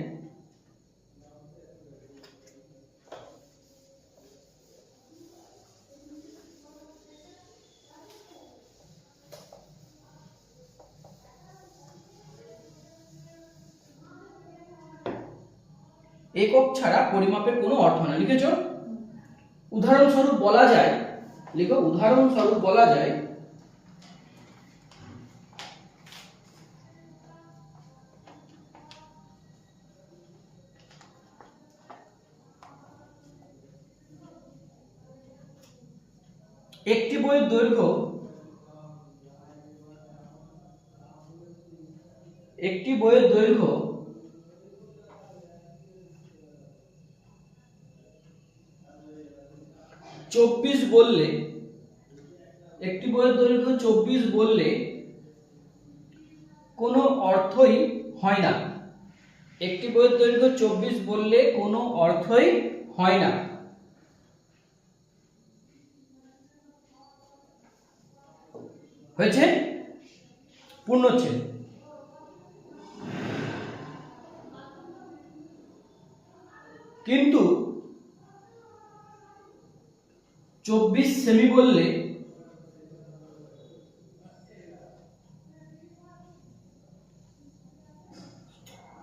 একক ছাড়া পরিমাপের কোনো অর্থ না, লিখেছ? উদাহরণস্বরূপ বলা যায়, লিখো, উদাহরণস্বরূপ বলা যায় একটি বইয়ের দৈর্ঘ্য 24 বললে, একটি বইয়ের দৈর্ঘ্য 24 বললে কোনো অর্থই হয় না। একটি বইয়ের দৈর্ঘ্য 24 বললে কোনো অর্থই হয় না। হয়েছে? পূর্ণচ্ছেদ। কিন্তু 24 সেমি বললে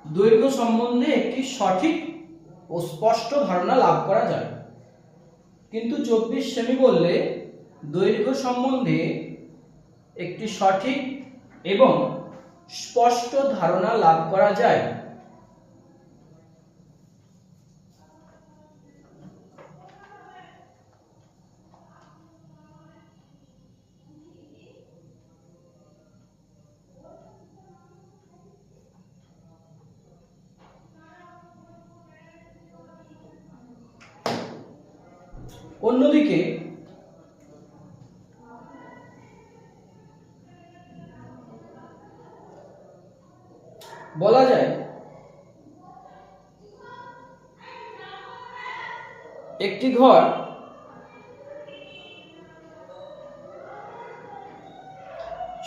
দৈর্ঘ্য সম্বন্ধে একটি সঠিক ও স্পষ্ট ধারণা লাভ করা যায়। কিন্তু 24 সেমি বললে দৈর্ঘ্য সম্বন্ধে একটি সঠিক এবং স্পষ্ট ধারণা লাভ করা যায়। অন্যদিকে বলা যায় একটি ঘর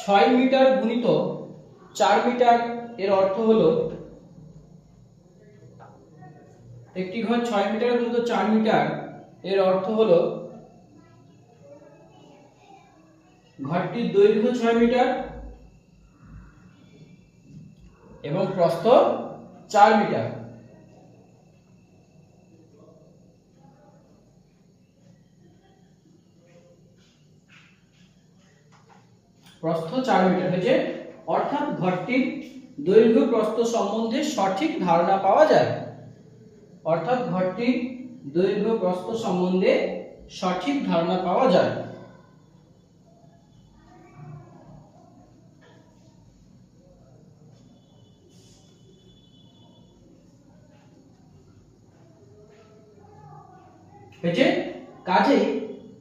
6 মিটার গুণিত 4 মিটার, এর অর্থ হলো একটি ঘর 6 মিটার গুণিত 4 মিটার, এর অর্থ হলো ঘরটির দৈর্ঘ্য 6 মিটার এবং প্রস্থ 4 মিটার। প্রস্থ 4 মিটার হয়েছে, অর্থাৎ ঘরটির দৈর্ঘ্য প্রস্থ সম্বন্ধে সঠিক ধারণা পাওয়া যায়। অর্থাৎ ঘরটির দৈর্ঘ্য প্রস্থ সম্বন্ধে সঠিক ধারণা পাওয়া যায়। হয়েছে? কাজেই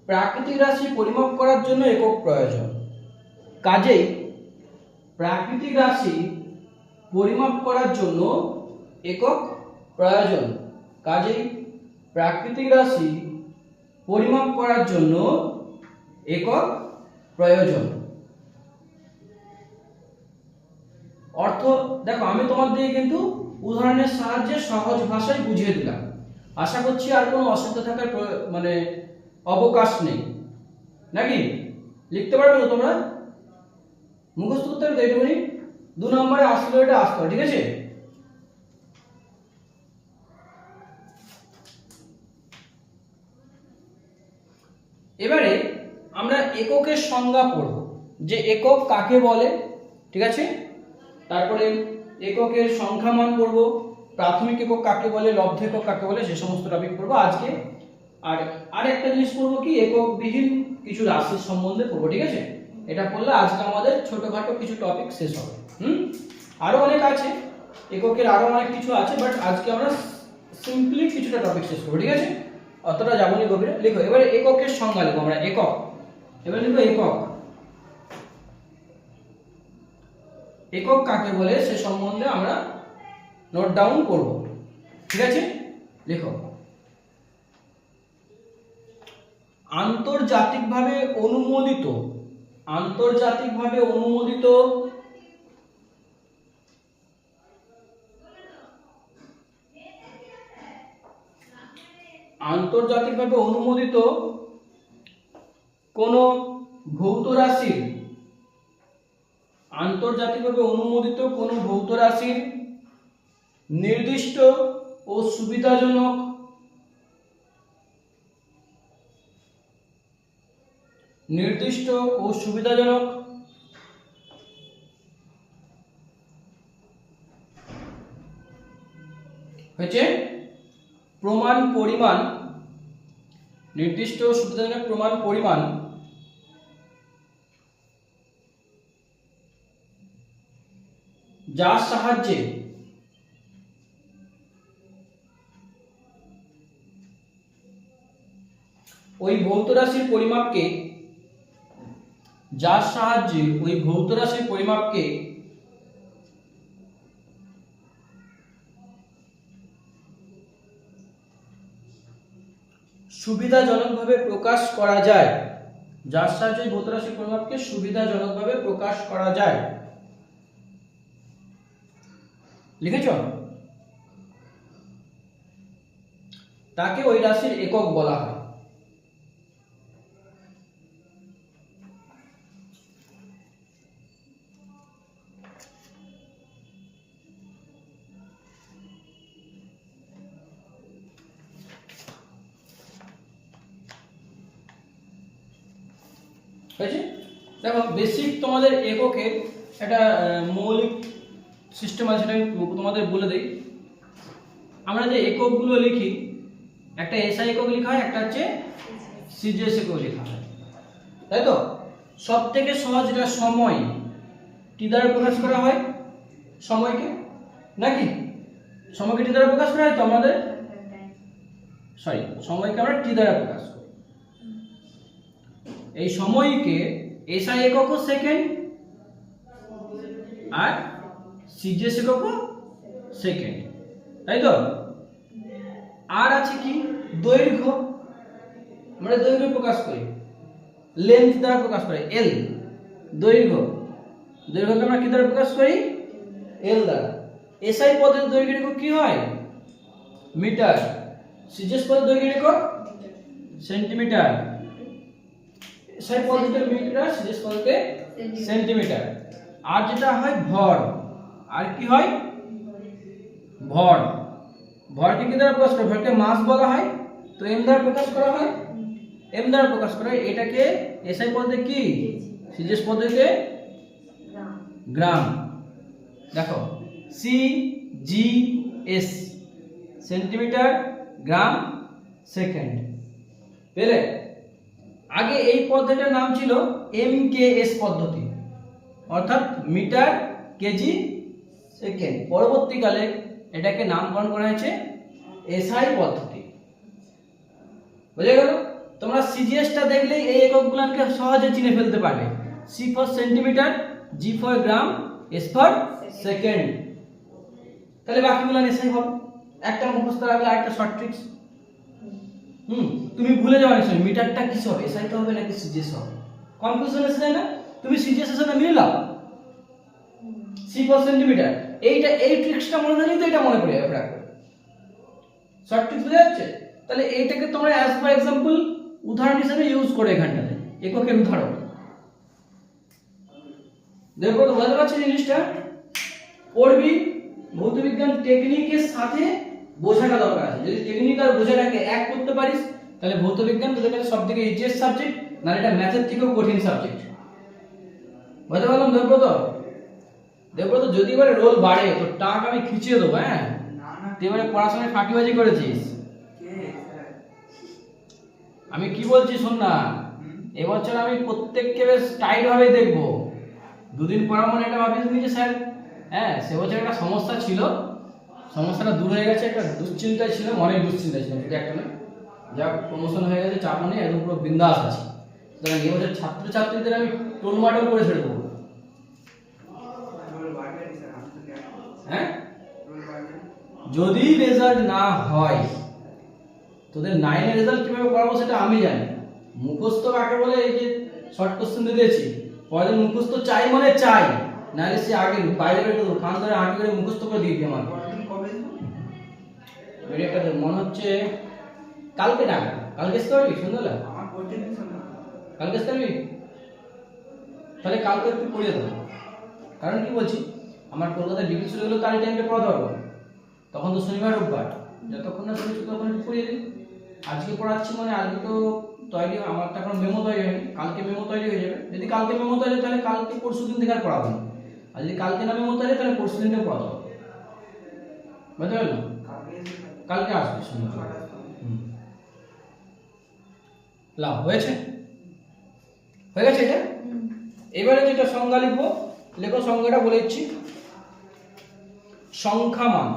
প্রাকৃতিক রাশি পরিমাপ করার জন্য একক প্রয়োজন। কাজেই প্রাকৃতিক রাশি পরিমাপ করার জন্য একক প্রয়োজন। কাজেই প্রাকৃতিক রাশি পরিমাপ করার জন্য একক প্রয়োজন। অর্থ দেখো, আমি তোমাদের কিন্তু উদাহরণের সাহায্যে সহজ ভাষায় বুঝিয়ে দিলাম। আশা করছি আর কোনো অসুবিধা থাকার মানে অবকাশ নেই, নাকি? লিখতে পারবে তো তোমরা? মুখস্থ করতে হবে এইটুকুনি। 2 নম্বরে আসলে এটা আসতে হবে, ঠিক আছে? এবারে আমরা এককের সংজ্ঞা পড়ব, যে একক কাকে বলে, ঠিক আছে? তারপরে এককের সংখ্যামান পড়ব, প্রাথমিক একক কাকে বলে, লব্ধ একক কাকে বলে, সে সমস্ত টপিক পড়ব আজকে। আর একটা জিনিস পড়ব কি, এককবিহীন কিছু রাশির সম্বন্ধে পড়ব, ঠিক আছে? এটা পড়লে আজকে আমাদের ছোটখাটো কিছু টপিক শেষ হবে। আরো অনেক আছে, এককের আরো অনেক কিছু আছে, বাট আজকে আমরা সিম্পলি কিছুটা টপিক শেষ করবো, ঠিক আছে? অতটা যাবনি গভীরে। লিখো এবারে এককের সংজ্ঞা লিখো আমরা, একক। এবার লিখো একক। একক কাকে বলে সে সম্বন্ধে আমরা নোট ডাউন করব, ঠিক আছে? লিখো আন্তর্জাতিকভাবে অনুমোদিত, আন্তর্জাতিকভাবে অনুমোদিত আন্তর্জাতিকভাবে অনুমোদিত কোন ভৌত রাশির, আন্তর্জাতিকভাবে অনুমোদিত কোন ভৌত রাশির নির্দিষ্ট ও সুবিধাজনক হচ্ছে প্রমাণ পরিমাণ, নির্দিষ্ট ও সুবিধাজনক প্রমাণ পরিমাণ যার সাহায্যে ওই ভৌত রাশির পরিমাপকে, যার সাহায্যে ওই ভৌত রাশির পরিমাপকে সুবিধাজনকভাবে প্রকাশ করা যায়, যার সাহায্যে ভৌত রাশির পরিমাপকে সুবিধাজনকভাবে প্রকাশ করা যায়। লিখেছ? তাকে ওই রাশির একক বলা হয়। দেখো বেসিক তোমাদের এককের একটা মৌলিক সিস্টেম আছে, সেটা তোমাদের বলে দেই। আমরা যে এককগুলো লিখি, একটা এসআই একক লেখা হয়, একটা হচ্ছে সিজিএস একক লেখা হয়, তাই তো? সব থেকে সহজ এটা সময়, টি দ্বারা প্রকাশ করা হয় সময়কে, নাকি? সময়কে টি দ্বারা প্রকাশ করা হয় তো আমাদের, সরি, সময়কে আমরা টি দ্বারা প্রকাশ করি। এই সময়কে এসআই একক সেকেন্ড আর সিজিএস একক সেকেন্ড, তাই তো? আর আছে কি দৈর্ঘ্য, আমরা দৈর্ঘ্য প্রকাশ করি লেন্থ দ্বারা প্রকাশ করি, এল। দৈর্ঘ্যকে আমরা কি দ্বারা প্রকাশ করি? এল দ্বারা। এসআই পদের দৈর্ঘ্য একক কি হয়? মিটার। সিজিএস পদের দৈর্ঘ্য একক সেন্টিমিটার। এসআই পদ্ধতিতে মিটার, সিজিএস পদ্ধতিতে সেন্টিমিটার। আর যেটা হয় ভর, আর কি হয়? ভর। ভরকে কি দ্বারা প্রকাশ করা হয়? ভরকে মাস বলা হয়, তো এম দ্বারা প্রকাশ করা হয়, এম দ্বারা প্রকাশ করা হয়। এটাকে এসআই পদ্ধতি কি, সিজিএস পদ্ধতিতে গ্রাম। দেখো সি জি এস, সেন্টিমিটার, গ্রাম, সেকেন্ড। পেলে? আগে এই পদ্ধতিটার নাম ছিল এমকেএস পদ্ধতি, অর্থাৎ মিটার কেজি সেকেন্ড। পরবর্তীকালে এটাকে নামকরণ করা হয়েছে এসআই পদ্ধতি। বুঝে গেল? তোমরা সিজিএসটা দেখলেই এই এককগুলোকে সহজে চিনে ফেলতে পারবে। C for centimetre, G for gram, S for second. তাহলে বাকিগুলো এসআই হবে। একটা মুখস্থ রাখলে আরেকটা শর্ট ট্রিক্স। তুমি ভুলে যাও নিশ্চয়ই মিটারটা কি হবে, এসআই তো হবে নাকি সিজিএস হবে, কনফিউশন এসে যায় না? তুমি সিজিএস এর সাথে মিলে নাও, সি ফর সেন্টিমিটার, এইটা এই ট্রিক্সটা মনে রাখলেই তো এটা মনে পড়ে যাবে। শর্ট ট্রিক্স বুঝে যাচ্ছে? তাহলে এইটাকে তোমরা অ্যাজ ফর এক্সাম্পল উদাহরণ হিসেবে ইউজ করো এখানটাতে, এককের উদাহরণ। দেখো তো বুঝতে পারছো জিনিসটা, পড়বি ভৌতবিজ্ঞান টেকনিকের সাথে বোঝাটা দরকার আছে। যদি টেকনিক আর বোঝাটাকে এক করতে পারিস তাহলে ভৌতবিজ্ঞান তোদের কাছে সবথেকে ইজিয়েস্ট সাবজেক্ট, না এটা ম্যাথের থেকেও কঠিন সাবজেক্ট। বুঝতে পারলাম দেবব্রত? দেবব্রত যদি এবারে রোল বাড়ে তো টাক আমি খিচিয়ে দেবো। হ্যাঁ, তুই এবারে পড়াশোনায় ফাঁকিবাজি করেছিস। আমি কি বলছি শোন না, এবছর আমি প্রত্যেককে বেশ টাইট ভাবে দেখবো। দুদিন পর মানে এটা ভাবিস নি যে স্যার, হ্যাঁ সে বছর একটা সমস্যা ছিল, সমস্যাটা দূর হয়ে গেছে, একটা দুশ্চিন্তায় ছিল, অনেক দুশ্চিন্তা ছিল, কিন্তু একটা না, যা প্রমোশন হয়ে গেছে, চাপ নেই, একদম পুরো বিন্দাস আছে। সুতরাং এবছর ছাত্রছাত্রীদের আমি টোলমাটোল করে ছেড়ে দেবো। হ্যাঁ, যদি রেজাল্ট না হয়, তোদের 9 এর রেজাল্ট কিভাবে করাবো সেটা আমি জানি। মুখস্থ কাকে বলে, এই যে শর্ট কোশ্চেন দিয়েছি, পরের মুখস্থ চাই মানে চাই, নাহলে সে আগে বাইরে বেরো তো কান ধরে আগে করে মুখস্থ করে দিবি আমার। একটা মনে হচ্ছে কালকে টাকা, কালকে আসতে পারবি সন্ধ্যাবেলা? কালকে আসতে পারবি? তাহলে কালকে একটু পড়িয়ে দেবো। কারণ কি বলছি, আমার কলকাতায় ডিগ্রি শুরু হলো, তার টাইমটা পড়াতে পারবো, তখন তো শনিবার রোববার, যতক্ষণ না শুনেছি তখন একটু পড়িয়ে দিই। আজকে পড়াচ্ছি মানে আজকে তো তৈরি, আমার তো এখন মেমো তৈরি হয়নি, কালকে মেমো তৈরি হয়ে যাবে। যদি কালকে মেমো তৈরি হয় তাহলে কালকে পরশু দিন থেকে আর পড়াবো না, আর যদি কালকে না মেমো তৈরি হয় তাহলে পরশু দিনটা পড়াতে হবে। বুঝতে পারলো? কালকে আসবে শনিবার। লাভ হয়েছে, হয়ে গেছে এটা। এবারে যেটা সংজ্ঞা লিখবো, লেখো সংজ্ঞাটা বলে দিচ্ছি। সংখ্যামান,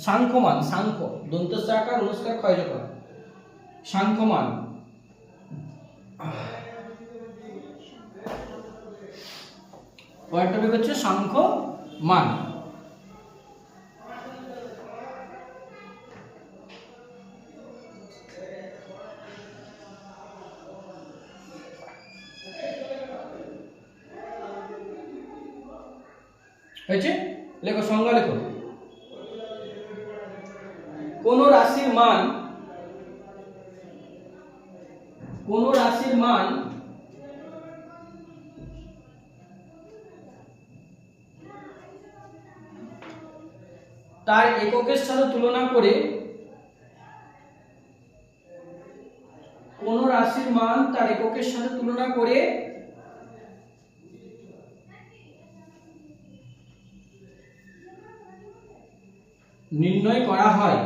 সাংখ্যমান, সাংখ্য দন্তস্যাকার অনুস্কার ক্ষয়জকার, সাংখ্যমান পরের টপিক হচ্ছে সাংখ্যমান। হয়েছে, লেখো সংজ্ঞা লেখো। কোন রাশির মান, কোন রাশির মান তার এককের সাথে তুলনা করে, কোন রাশির মান তার এককের সাথে তুলনা করে নির্ণয় করা হয়।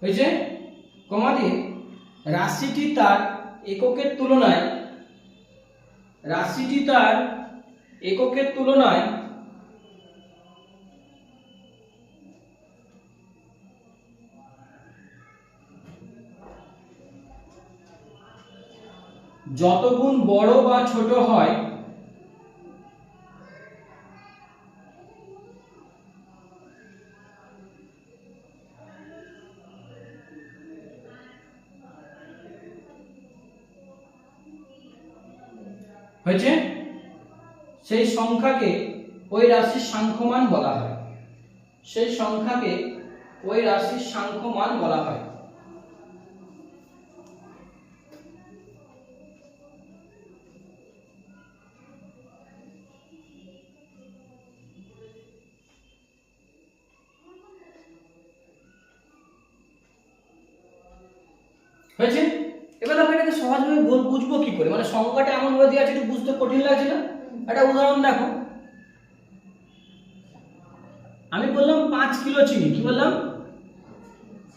হয়েছে, কমা দিয়ে রাশিটি তার এককের তুলনায়, রাশিটি তার এককের তুলনায় যত গুণ বড় বা ছোট হয় হয়েছে, সেই সংখ্যাকে ওই রাশির সাংখ্যমান বলা হয়। সেই সংখ্যাকে ওই রাশির সাংখ্যমান বলা হয়। হয়েছে, এবার আমরা এটাকে সহজভাবে বুঝবো কি করে, মানে সংখ্যাটা এমন ভাবে দেওয়া আছে একটু বুঝতে কঠিন লাগছে না? একটা উদাহরণ দেখো, আমি বললাম 5 কিলো চিনি, কি বললাম?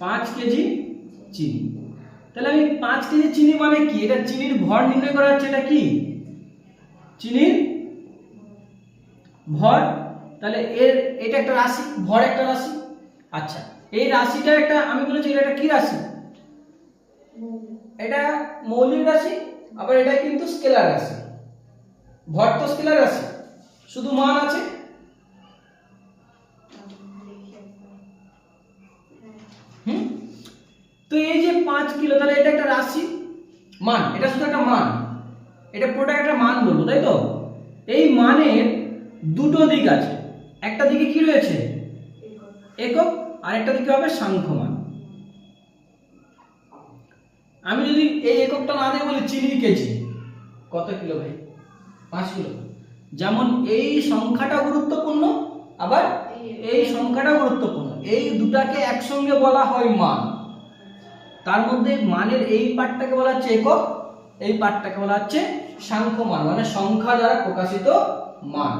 5 কেজি চিনি। তাহলে আমি 5 কেজি চিনি মানে কি, এটা চিনির ভর নির্ণয় করা হচ্ছে, এটা কি চিনির ভর। তাহলে এটা একটা রাশি, ভর একটা রাশি। আচ্ছা, এই রাশিটা একটা, আমি বলেছি এটা কি রাশি? এটা মৌলিক রাশি, আবার এটা কিন্তু স্কেলার রাশি। ভর তো স্কেলার রাশি, শুধু মান আছে। তো এই যে 5 কিলো, তাহলে এটা একটা রাশি, মান, এটা শুধু একটা মান, এটা পুরোটা একটা মান বলবো, তাই তো? এই মানের দুটো দিক আছে, একটা দিকে কি রয়েছে একক, আর একটা দিকে হবে সাংখ্যমান। আমি যদি এই এককটা না দিয়ে বলি চিনি কেজি, কত কিলো ভাই? 5 কিলো। যেমন এই সংখ্যাটা গুরুত্বপূর্ণ, আবার এই সংখ্যাটা গুরুত্বপূর্ণ, এই দুটাকে একসঙ্গে বলা হয় মান। তার মধ্যে মানের এই পার্টটাকে বলা হচ্ছে একক, এই পার্টটাকে বলা হচ্ছে সাংখ্য মান, মানে সংখ্যা দ্বারা প্রকাশিত মান।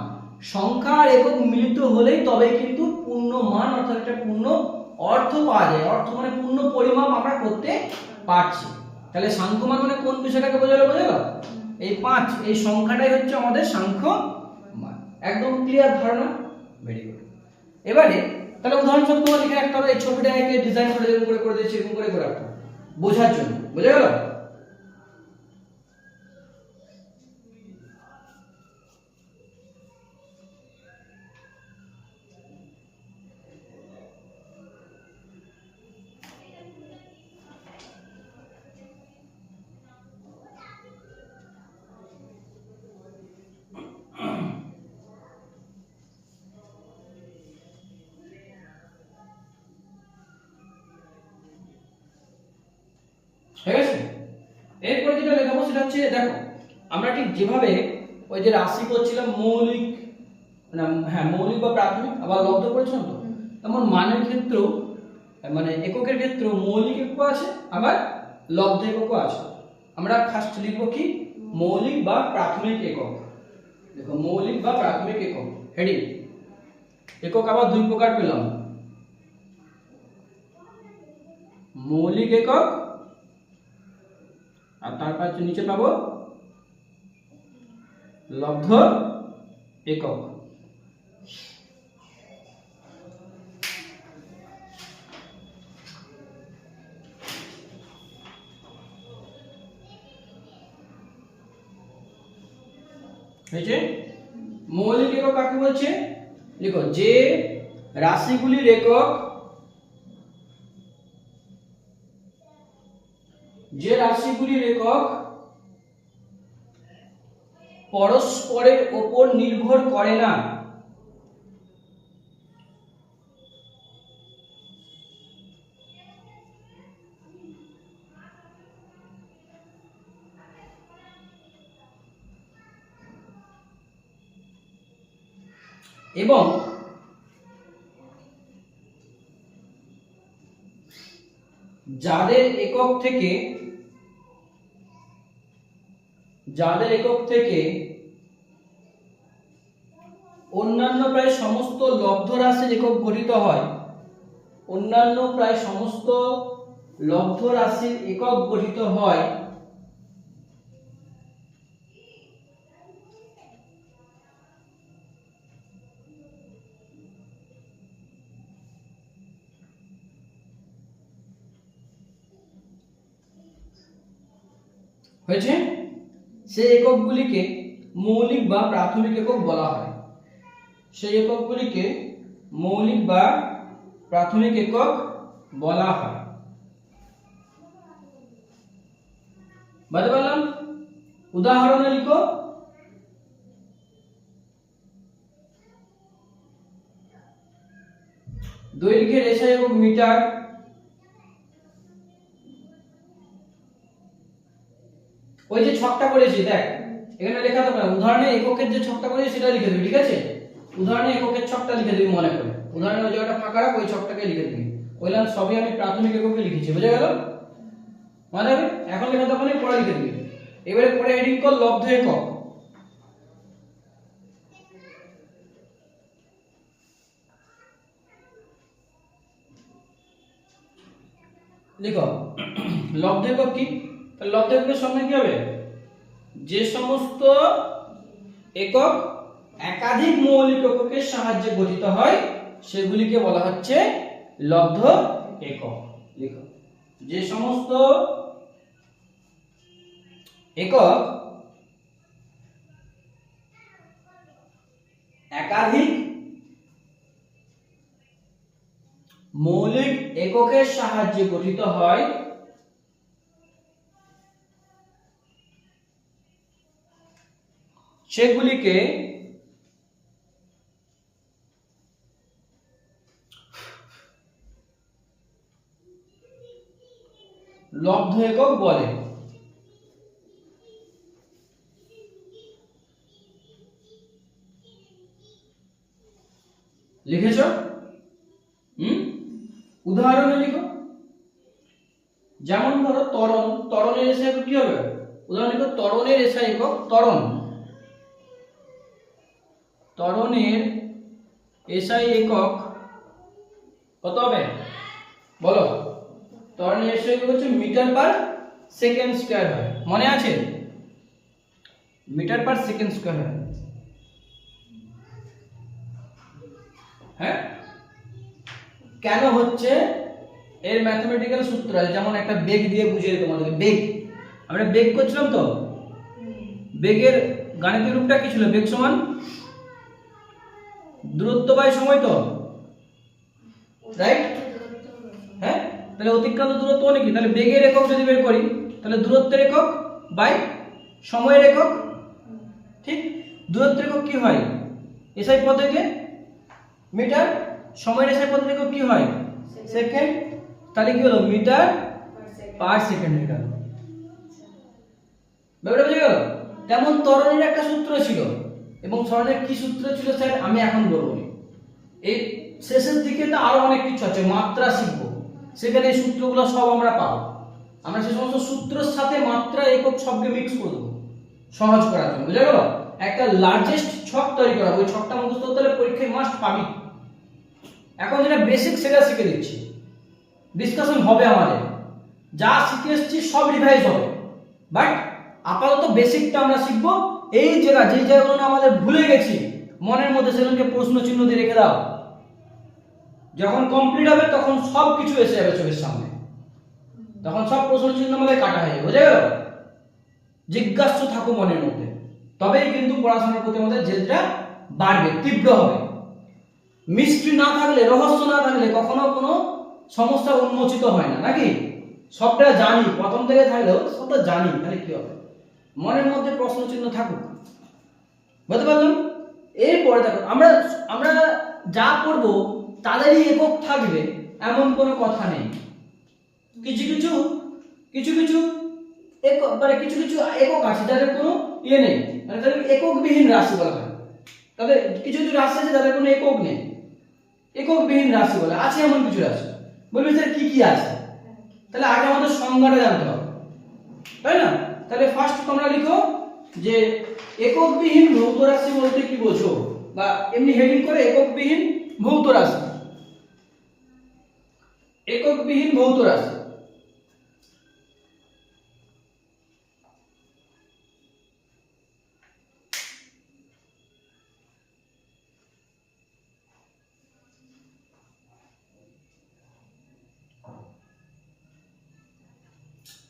সংখ্যা আর একক মিলিত হলেই তবে কিন্তু পূর্ণ মান অর্থাৎ একটা পূর্ণ অর্থ পাওয়া যায়। অর্থ মানে পূর্ণ পরিমাপ আমরা করতে পারছি। তাহলে সাংখ্য মান মানে কোন বিষয়টাকে বোঝালো? এই 5, এই সংখ্যাটাই হচ্ছে আমাদের সাংখ্য মান। একদম ক্লিয়ার ধারণা? Very good. এবারে তাহলে উদাহরণস্বরূপ তোমার লিখে রাখতে হবে, এই ছবিটাকে ডিজাইন করে যেরকম করে দিয়েছি এরকম করে রাখতে হবে বোঝার জন্য। বোঝা গেল? ঠিক আছে? এরপরে যেটা লেখাবো সেটা হচ্ছে, দেখো আমরা ঠিক যেভাবে ওই যে রাশি করছিলাম মৌলিক, মানে হ্যাঁ মৌলিক বা প্রাথমিক, আবার লব্ধ করেছিলাম তো, তেমন মানের ক্ষেত্রেও মানে এককের ক্ষেত্রেও মৌলিক একক আছে, আবার লব্ধ এককও আছে। আমরা ফার্স্ট লিখবো কি? মৌলিক বা প্রাথমিক একক। দেখো মৌলিক বা প্রাথমিক একক হেডিং। একক আবার দুই প্রকার পেলাম, মৌলিক একক আর তারপর নিচে পাবো লব্ধ একক। হয়েছে? মৌলিক একক কাকে বলছে? লিখো, যে রাশিগুলির একক, যে রাশিগুলির একক পরস্পরের উপর নির্ভর করে না, এবং যাদের একক থেকে অন্যান্য প্রায় সমস্ত লব্ধ রাশির একক গঠিত হয়, অন্যান্য প্রায় সমস্ত লব্ধ রাশির একক গঠিত হয়, হয়েছে? সেই এককগুলিকে মৌলিক বা প্রাথমিক একক বলা হয়। সেই এককগুলিকে মৌলিক বা প্রাথমিক একক বলা হয়। বুঝতে পারলাম? উদাহরণে লিখো, দৈর্ঘ্যের এসআই একক মিটার, ওই যে ছকটা করেছি দেখ এখানে লেখা থাকবে, উদাহরণে এককের যে ছকটা করেছি সেটা লিখে দিবি, ঠিক আছে? উদাহরণে এককের ছকটা লিখে দিবি মনে করে, উদাহরণে ওই জায়গাটা ফাঁকা রাখ, ওই ছকটাকে লিখে দিবি। ওইলাম সবই আমি প্রাথমিক এককে লিখেছি, বুঝা গেল? মনে হবে? এখন লেখা থাকবে পরে লিখে দিবি। এবারে পরে হেডিং কর লব্ধ একক। লিখো লব্ধ একক কি? লব্ধ এককের সঙ্গে কি হবে? যে সমস্ত একক একাধিক মৌলিক এককের সাহায্যে গঠিত হয় সেগুলিকে বলা হচ্ছে লব্ধ একক। লিখো, যে সমস্ত একক একাধিক মৌলিক এককের সাহায্যে গঠিত হয় সেগুলিকে লব্ধ একক বলে। লিখেছ? উদাহরণে লিখো। যেমন ধরো ত্বরণ, ত্বরণের এসআই একক কি হবে? উদাহরণ লিখো, ত্বরণের এসআই একক ত্বরণ। ত্বরণের এসআই একক কত হবে বলো? ত্বরণের এসআই একক হচ্ছে মিটার পার সেকেন্ড স্কয়ার হয়। মনে আছে? মিটার পার সেকেন্ড স্কয়ার হয়। হ্যাঁ, কেন হচ্ছে? এর ম্যাথমেটিক্যাল সূত্র আছে, যেমন একটা বেগ দিয়ে বুঝিয়ে তোমাদেরকে। বেগ, আমরা বেগ করছিলাম তো, বেগের গাণিতিক রূপটা কি ছিল? বেগ সমান দূরত্ব বাই সময়, তো রাইট? হ্যাঁ, তাহলে অতিক্রান্ত দূরত্ব মানে কি? তাহলে বেগের একক যদি বের করি তাহলে দূরত্বের একক বাই সময়ের একক। ঠিক, দূরত্বের একক কি হয় এসআই পদ্ধতিতে? মিটার। সময়ের এসআই পদ্ধতিতে একক কি হয়? সেকেন্ড। তাহলে কি হলো? মিটার পার সেকেন্ড হয়ে গেল। ব্যাপারটা বুঝে গেল? তেমন ত্বরণের একটা সূত্র ছিল, এবং ত্বরণের কি সূত্র ছিল স্যার আমি এখন বলবো। এই শেষের দিকে তো আরো অনেক কিছু আছে, মাত্রা শিখবো, সেখানে এই সূত্রগুলো সব আমরা পাবো। আমরা সেই সমস্ত সূত্রের সাথে মাত্রা একক সবকে মিক্স করে দেবো সহজ করার জন্য। বুঝে গেল? একটা লার্জেস্ট ছক তৈরি করা, ওই ছকটা মুখস্থ করতে হলে পরীক্ষায় মাস্ট পাবি। এখন যেটা বেসিক সেটা শিখে দিচ্ছি, ডিসকাশন হবে আমাদের, যা শিখে এসেছি সব রিভাইজ হবে, বাট আপাতত বেসিকটা আমরা শিখবো। এই জায়গা যে জায়গাগুলো আমাদের ভুলে গেছি মনের মধ্যে, সেগুলোকে প্রশ্ন চিহ্ন দিয়ে রেখে দাও। যখন কমপ্লিট হবে তখন সব কিছু এসে যাবে চোখের সামনে, তখন সব প্রশ্ন চিহ্ন আমাদের কাটা হয়ে যাবে। বুঝে গেল? জিজ্ঞাসা থাকো মনের মধ্যে, তবেই কিন্তু পড়াশোনার প্রতি আমাদের জেদটা বাড়বে, তীব্র হবে। মিস্ট্রি না থাকলে, রহস্য না থাকলে কখনো কোনো সমস্যা উন্মোচিত হয় না, নাকি? সবটা জানি, প্রথম থেকে থাকলেও সবটা জানি, তাহলে কি হবে? মনের মধ্যে প্রশ্ন চিহ্ন থাকুক। বুঝতে পারলাম? এরপরে দেখো, আমরা আমরা যা করব তাদেরই একক থাকবে এমন কোনো কথা নেই। কিছু কিছু কিছু কিছু একক, মানে কিছু কিছু একক আছে যাদের কোনো ইয়ে নেই, মানে তাদের এককবিহীন রাশি বলা হয়। তাদের কিছু কিছু রাশি আছে যাদের কোনো একক নেই, এককবিহীন রাশি বলে। আছে এমন কিছু রাশি। বলবি স্যার কি কি আছে? তাহলে আগে আমাদের সংজ্ঞাটা জানতে হবে, তাই না? তাহলে ফার্স্ট তোমরা লিখো যে এককবিহীন ভৌত রাশি বলতে কি বোঝো, বা এমনি হেডিং করে এককবিহীন ভৌত রাশি। এককবিহীন ভৌত রাশি।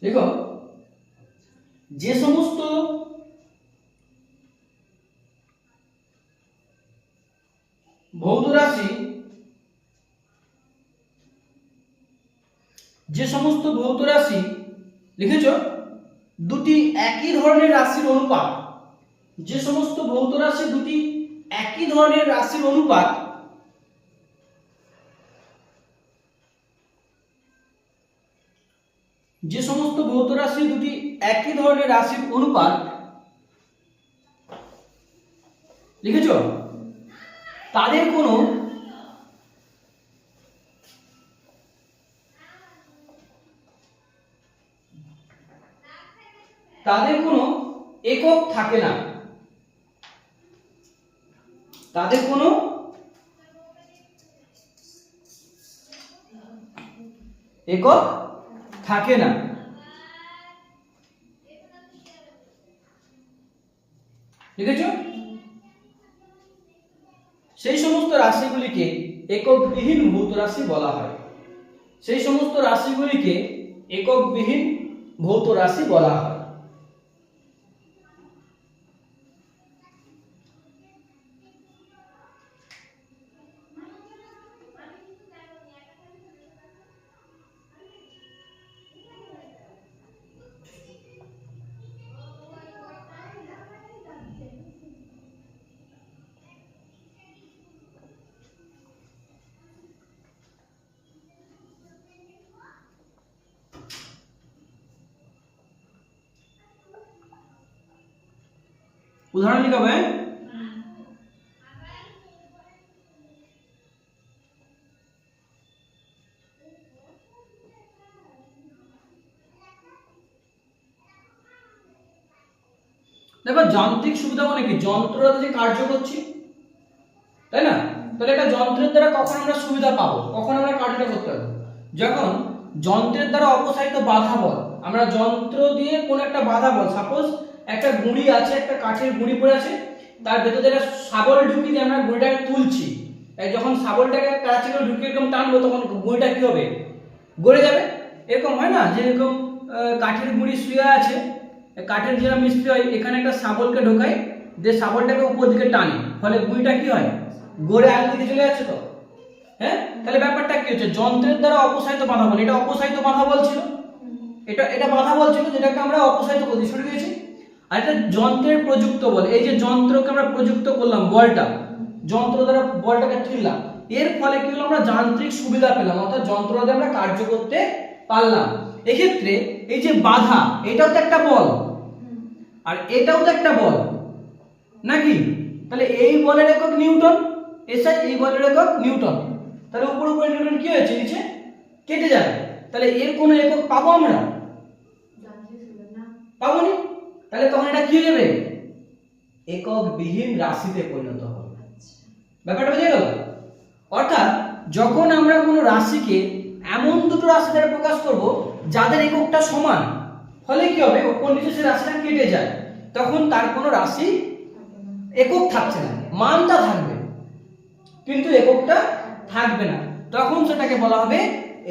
দেখো, যে সমস্ত ভৌত রাশি, যে সমস্ত ভৌত রাশি লিখেছ দুটি একই ধরনের রাশির অনুপাত, যে সমস্ত ভৌত রাশি দুটি একই ধরনের রাশির অনুপাত, যে সমস্ত ভৌত রাশি দুটি একই ধরনের রাশির অনুপাত লিখেছ, তাদের কোনো একক থাকে না, তাদের কোনো একক থাকে না। লিখেছো? সেই সমস্ত রাশিগুলিকে এককবিহীন ভৌত রাশি বলা হয়। সেই সমস্ত রাশিগুলিকে এককবিহীন ভৌত রাশি বলা হয়। উদাহরণ লিখাবো, হ্যাঁ? দেখো যান্ত্রিক সুবিধা মানে কি, যন্ত্রটা যে কার্য করছি, তাই না? তাহলে একটা যন্ত্রের দ্বারা কখন আমরা সুবিধা পাবো, কখন আমরা কার্যটা করতে পারবো? যখন যন্ত্রের দ্বারা অপসারিত বাধা বল, আমরা যন্ত্র দিয়ে কোন একটা বাধা বল, সাপোজ একটা গুঁড়ি আছে, একটা কাঠের গুঁড়ি পড়ে আছে, তার ভেতরে একটা শাবল ঢুকিয়ে দিয়ে আমরা গুঁড়িটাকে তুলছি, তাই যখন শাবলটাকে কাছে করে ঢুকিয়ে এরকম টানবো তখন গুঁড়িটা কি হবে, গড়ে যাবে। এরকম হয় না, যেরকম কাঠের গুঁড়ি শুয়ে আছে, কাঠের যেটা মিস্ত্রি হয়, এখানে একটা শাবলকে ঢোকাই দিয়ে শাবলটাকে উপর দিকে টানি, ফলে গুঁড়িটা কি হয়, গড়ে আগ দিকে চলে যাচ্ছে। তো হ্যাঁ, তাহলে ব্যাপারটা কি হচ্ছে, যন্ত্রের দ্বারা অপসারিত বাধা বল, এটা অপসারিত বাধা বল ছিল, এটা বাধা বল ছিল যেটাকে আমরা অপসারিত করতে সরে দিয়েছি। আর এটা যন্ত্রের প্রযুক্ত বল, এই যে যন্ত্রকে আমরা প্রযুক্ত করলাম, বলটা যন্ত্র দ্বারা বলটাকে ঠেললাম, এর ফলে কি হলো, আমরা যান্ত্রিক সুবিধা পেলাম, অর্থাৎ যন্ত্র দিয়ে আমরা কার্য করতে পারলাম। এক্ষেত্রে এই যে বাধা, এটাও তো একটা বল আর এটাও তো একটা বল নাকি? তাহলে এই বলের একক নিউটন, এই বলের একক নিউটন, তাহলে উপর উপরে নিউটন কি হয়েছে, নিচে কেটে যাবে। তাহলে এর কোনো একক পাবো আমরা? পাবো না। তাহলে তখন এটা কি হয়ে যাবে, একক বিহীন রাশিতে পরিণত হবে। ব্যাপারটা বুঝে গেল? অর্থাৎ যখন আমরা কোনো রাশিকে এমন দুটো রাশি দ্বারা প্রকাশ করব যাদের এককটা সমান, ফলে কি হবে, উপর নিচে সেই রাশিটা কেটে যায়, তখন তার কোনো রাশি একক থাকছে না, মানটা থাকবে কিন্তু এককটা থাকবে না, তখন সেটাকে বলা হবে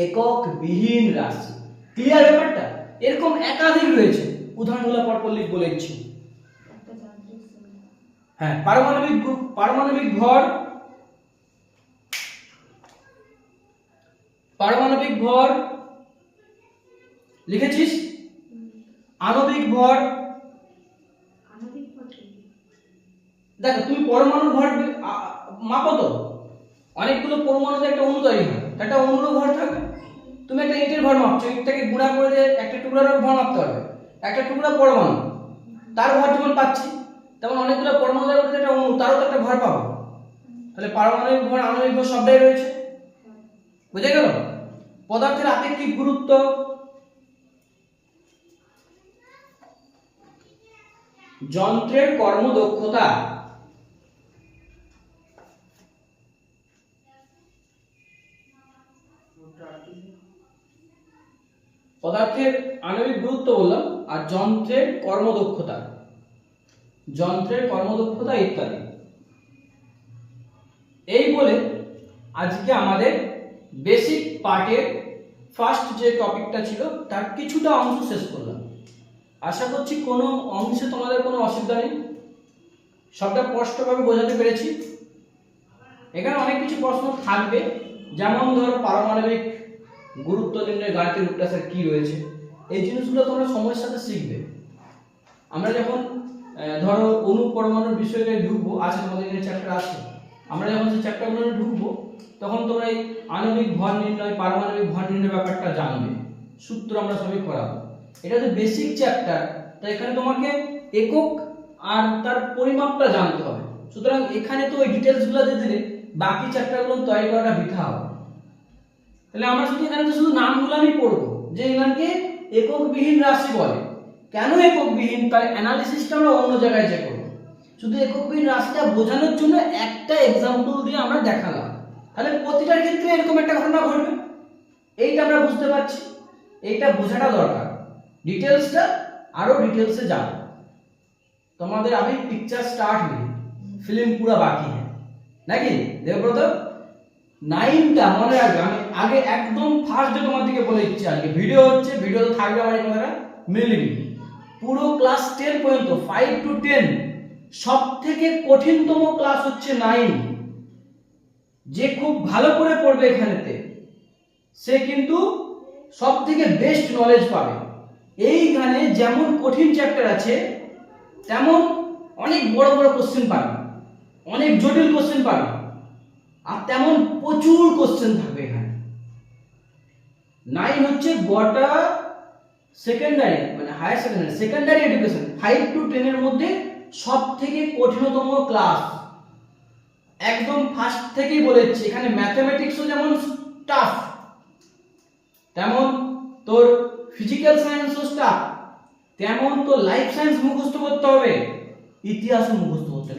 একক বিহীন রাশি। ক্লিয়ার ব্যাপারটা? এরকম একাধিক রয়েছে, উদাহরণগুলো পরপর লিখে বলে দিচ্ছি। হ্যাঁ, পারমাণবিক ভর, পারমাণবিক ভর লিখেছিস? আণবিক ভর, দেখো তুমি পরমাণু ভর মাপো তো, অনেকগুলো পরমাণুতে একটা অণু তৈরি হয়, একটা অণুর ভর থাকবে। তুমি একটা ইটের ভর মাপছো, ইটটাকে গুঁড়া করে দিয়ে একটা টুকরার ভর মাপতে পারবে, একটা টুকরা পরমাণু, তার ভর যেমন পাচ্ছি, তেমন অনেকগুলো পরমাণু দ্বারা গঠিত একটা অণু, তারও তো একটা ভর পাবো। তাহলে পারমাণবিক ভর, আণবিক ভর সবটাই রয়েছে, বুঝে গেল? পদার্থের আপেক্ষিক গুরুত্ব, যন্ত্রের কর্মদক্ষতা, পদার্থের আণবিক গুরুত্ব বললাম, আর যন্ত্রের কর্মদক্ষতা, ইত্যাদি। এই বলে আজকে আমাদের বেসিক পার্টের ফার্স্ট যে টপিকটা ছিল তার কিছুটা অংশ শেষ করলাম। আশা করছি কোনো অংশে তোমাদের কোনো অসুবিধা নেই, সবটা স্পষ্টভাবে বোঝাতে পেরেছি। এখানে অনেক কিছু প্রশ্ন থাকবে, যেমন ধরো পারমাণবিক গুরুত্ব নির্ণয় গাণিতিক রূপটা স্যার কি রয়েছে, এই জিনিসগুলো তোমরা সময়ের সাথে শিখবে। আমরা যখন ধরো অণু পরমাণুর বিষয়ে ঢুকবো, আছে তোমাদের এখানে চ্যাপ্টার আছে, আমরা যখন সেই চ্যাপ্টারগুলো ঢুকবো তখন তোমরা এই আণবিক ভর নির্ণয়, পারমাণবিক ভর নির্ণয় ব্যাপারটা জানবে, সূত্র আমরা সবই করাবো। এটা তো বেসিক চ্যাপ্টার, তাই এখানে তোমাকে একক আর তার পরিমাপটা জানতে হবে। সুতরাং এখানে তো ওই ডিটেলসগুলো দিয়ে দিলে বাকি চ্যাপ্টারগুলো তৈরি করাটা বৃথা হবে। তাহলে আমরা শুধু এখানে তো শুধু নামগুলো আমি পড়বো, যে এগুলোকে একক বিহীন রাশি বলে। কেন একক বিহীন, তার অ্যানালিসিসটা আমরা অন্য জায়গায় যে করব। শুধু একক বিহীন রাশিটা বোঝানোর জন্য একটা এক্সাম্পল দিয়ে আমরা দেখালাম, তাহলে প্রতিটার ক্ষেত্রে এরকম একটা ঘটনা ঘটবে, এইটা আমরা বুঝতে পারছি, এইটা বোঝাটা দরকার। ডিটেলসটা আরো ডিটেলসে যাবো, তোমাদের अभी पिक्चर स्टार्ट हुई, फिल्म पूरा बाकी है নাকি দেবব্রত? 9টা মনে রাখবে, আমি আগে একদম ফার্স্ট ডে তোমার দিকে বলে দিচ্ছি, আজকে ভিডিও হচ্ছে, ভিডিও তো থাকবে আমার এই কথাটা মেনে নিবি। পুরো ক্লাস 10 পর্যন্ত 5 to 10 সবথেকে কঠিনতম ক্লাস হচ্ছে 9। যে খুব ভালো করে পড়বে এখানেতে সে কিন্তু সবথেকে বেস্ট নলেজ পাবে। এইখানে যেমন কঠিন চ্যাপ্টার আছে তেমন অনেক বড় বড় কোশ্চেন পাবে, অনেক জটিল কোশ্চেন পাবে, আর তেমন প্রচুর কোশ্চেন থাকবে এখানে। 9 হচ্ছে গোটা সেকেন্ডারি, মানে হায়ার সেকেন্ডারি এডুকেশন, 5 to 10 এর মধ্যে সব থেকে কঠিনতম ক্লাস, একদম ফার্স্ট থেকেই বলেছি এখানে ম্যাথমেটিক্সও যেমন টাফ, তেমন তোর ফিজিক্যাল সায়েন্সও টাফ, তেমন তো লাইফ সায়েন্স মুখস্থ করতে হবে, ইতিহাসও মুখস্থ করতে হবে।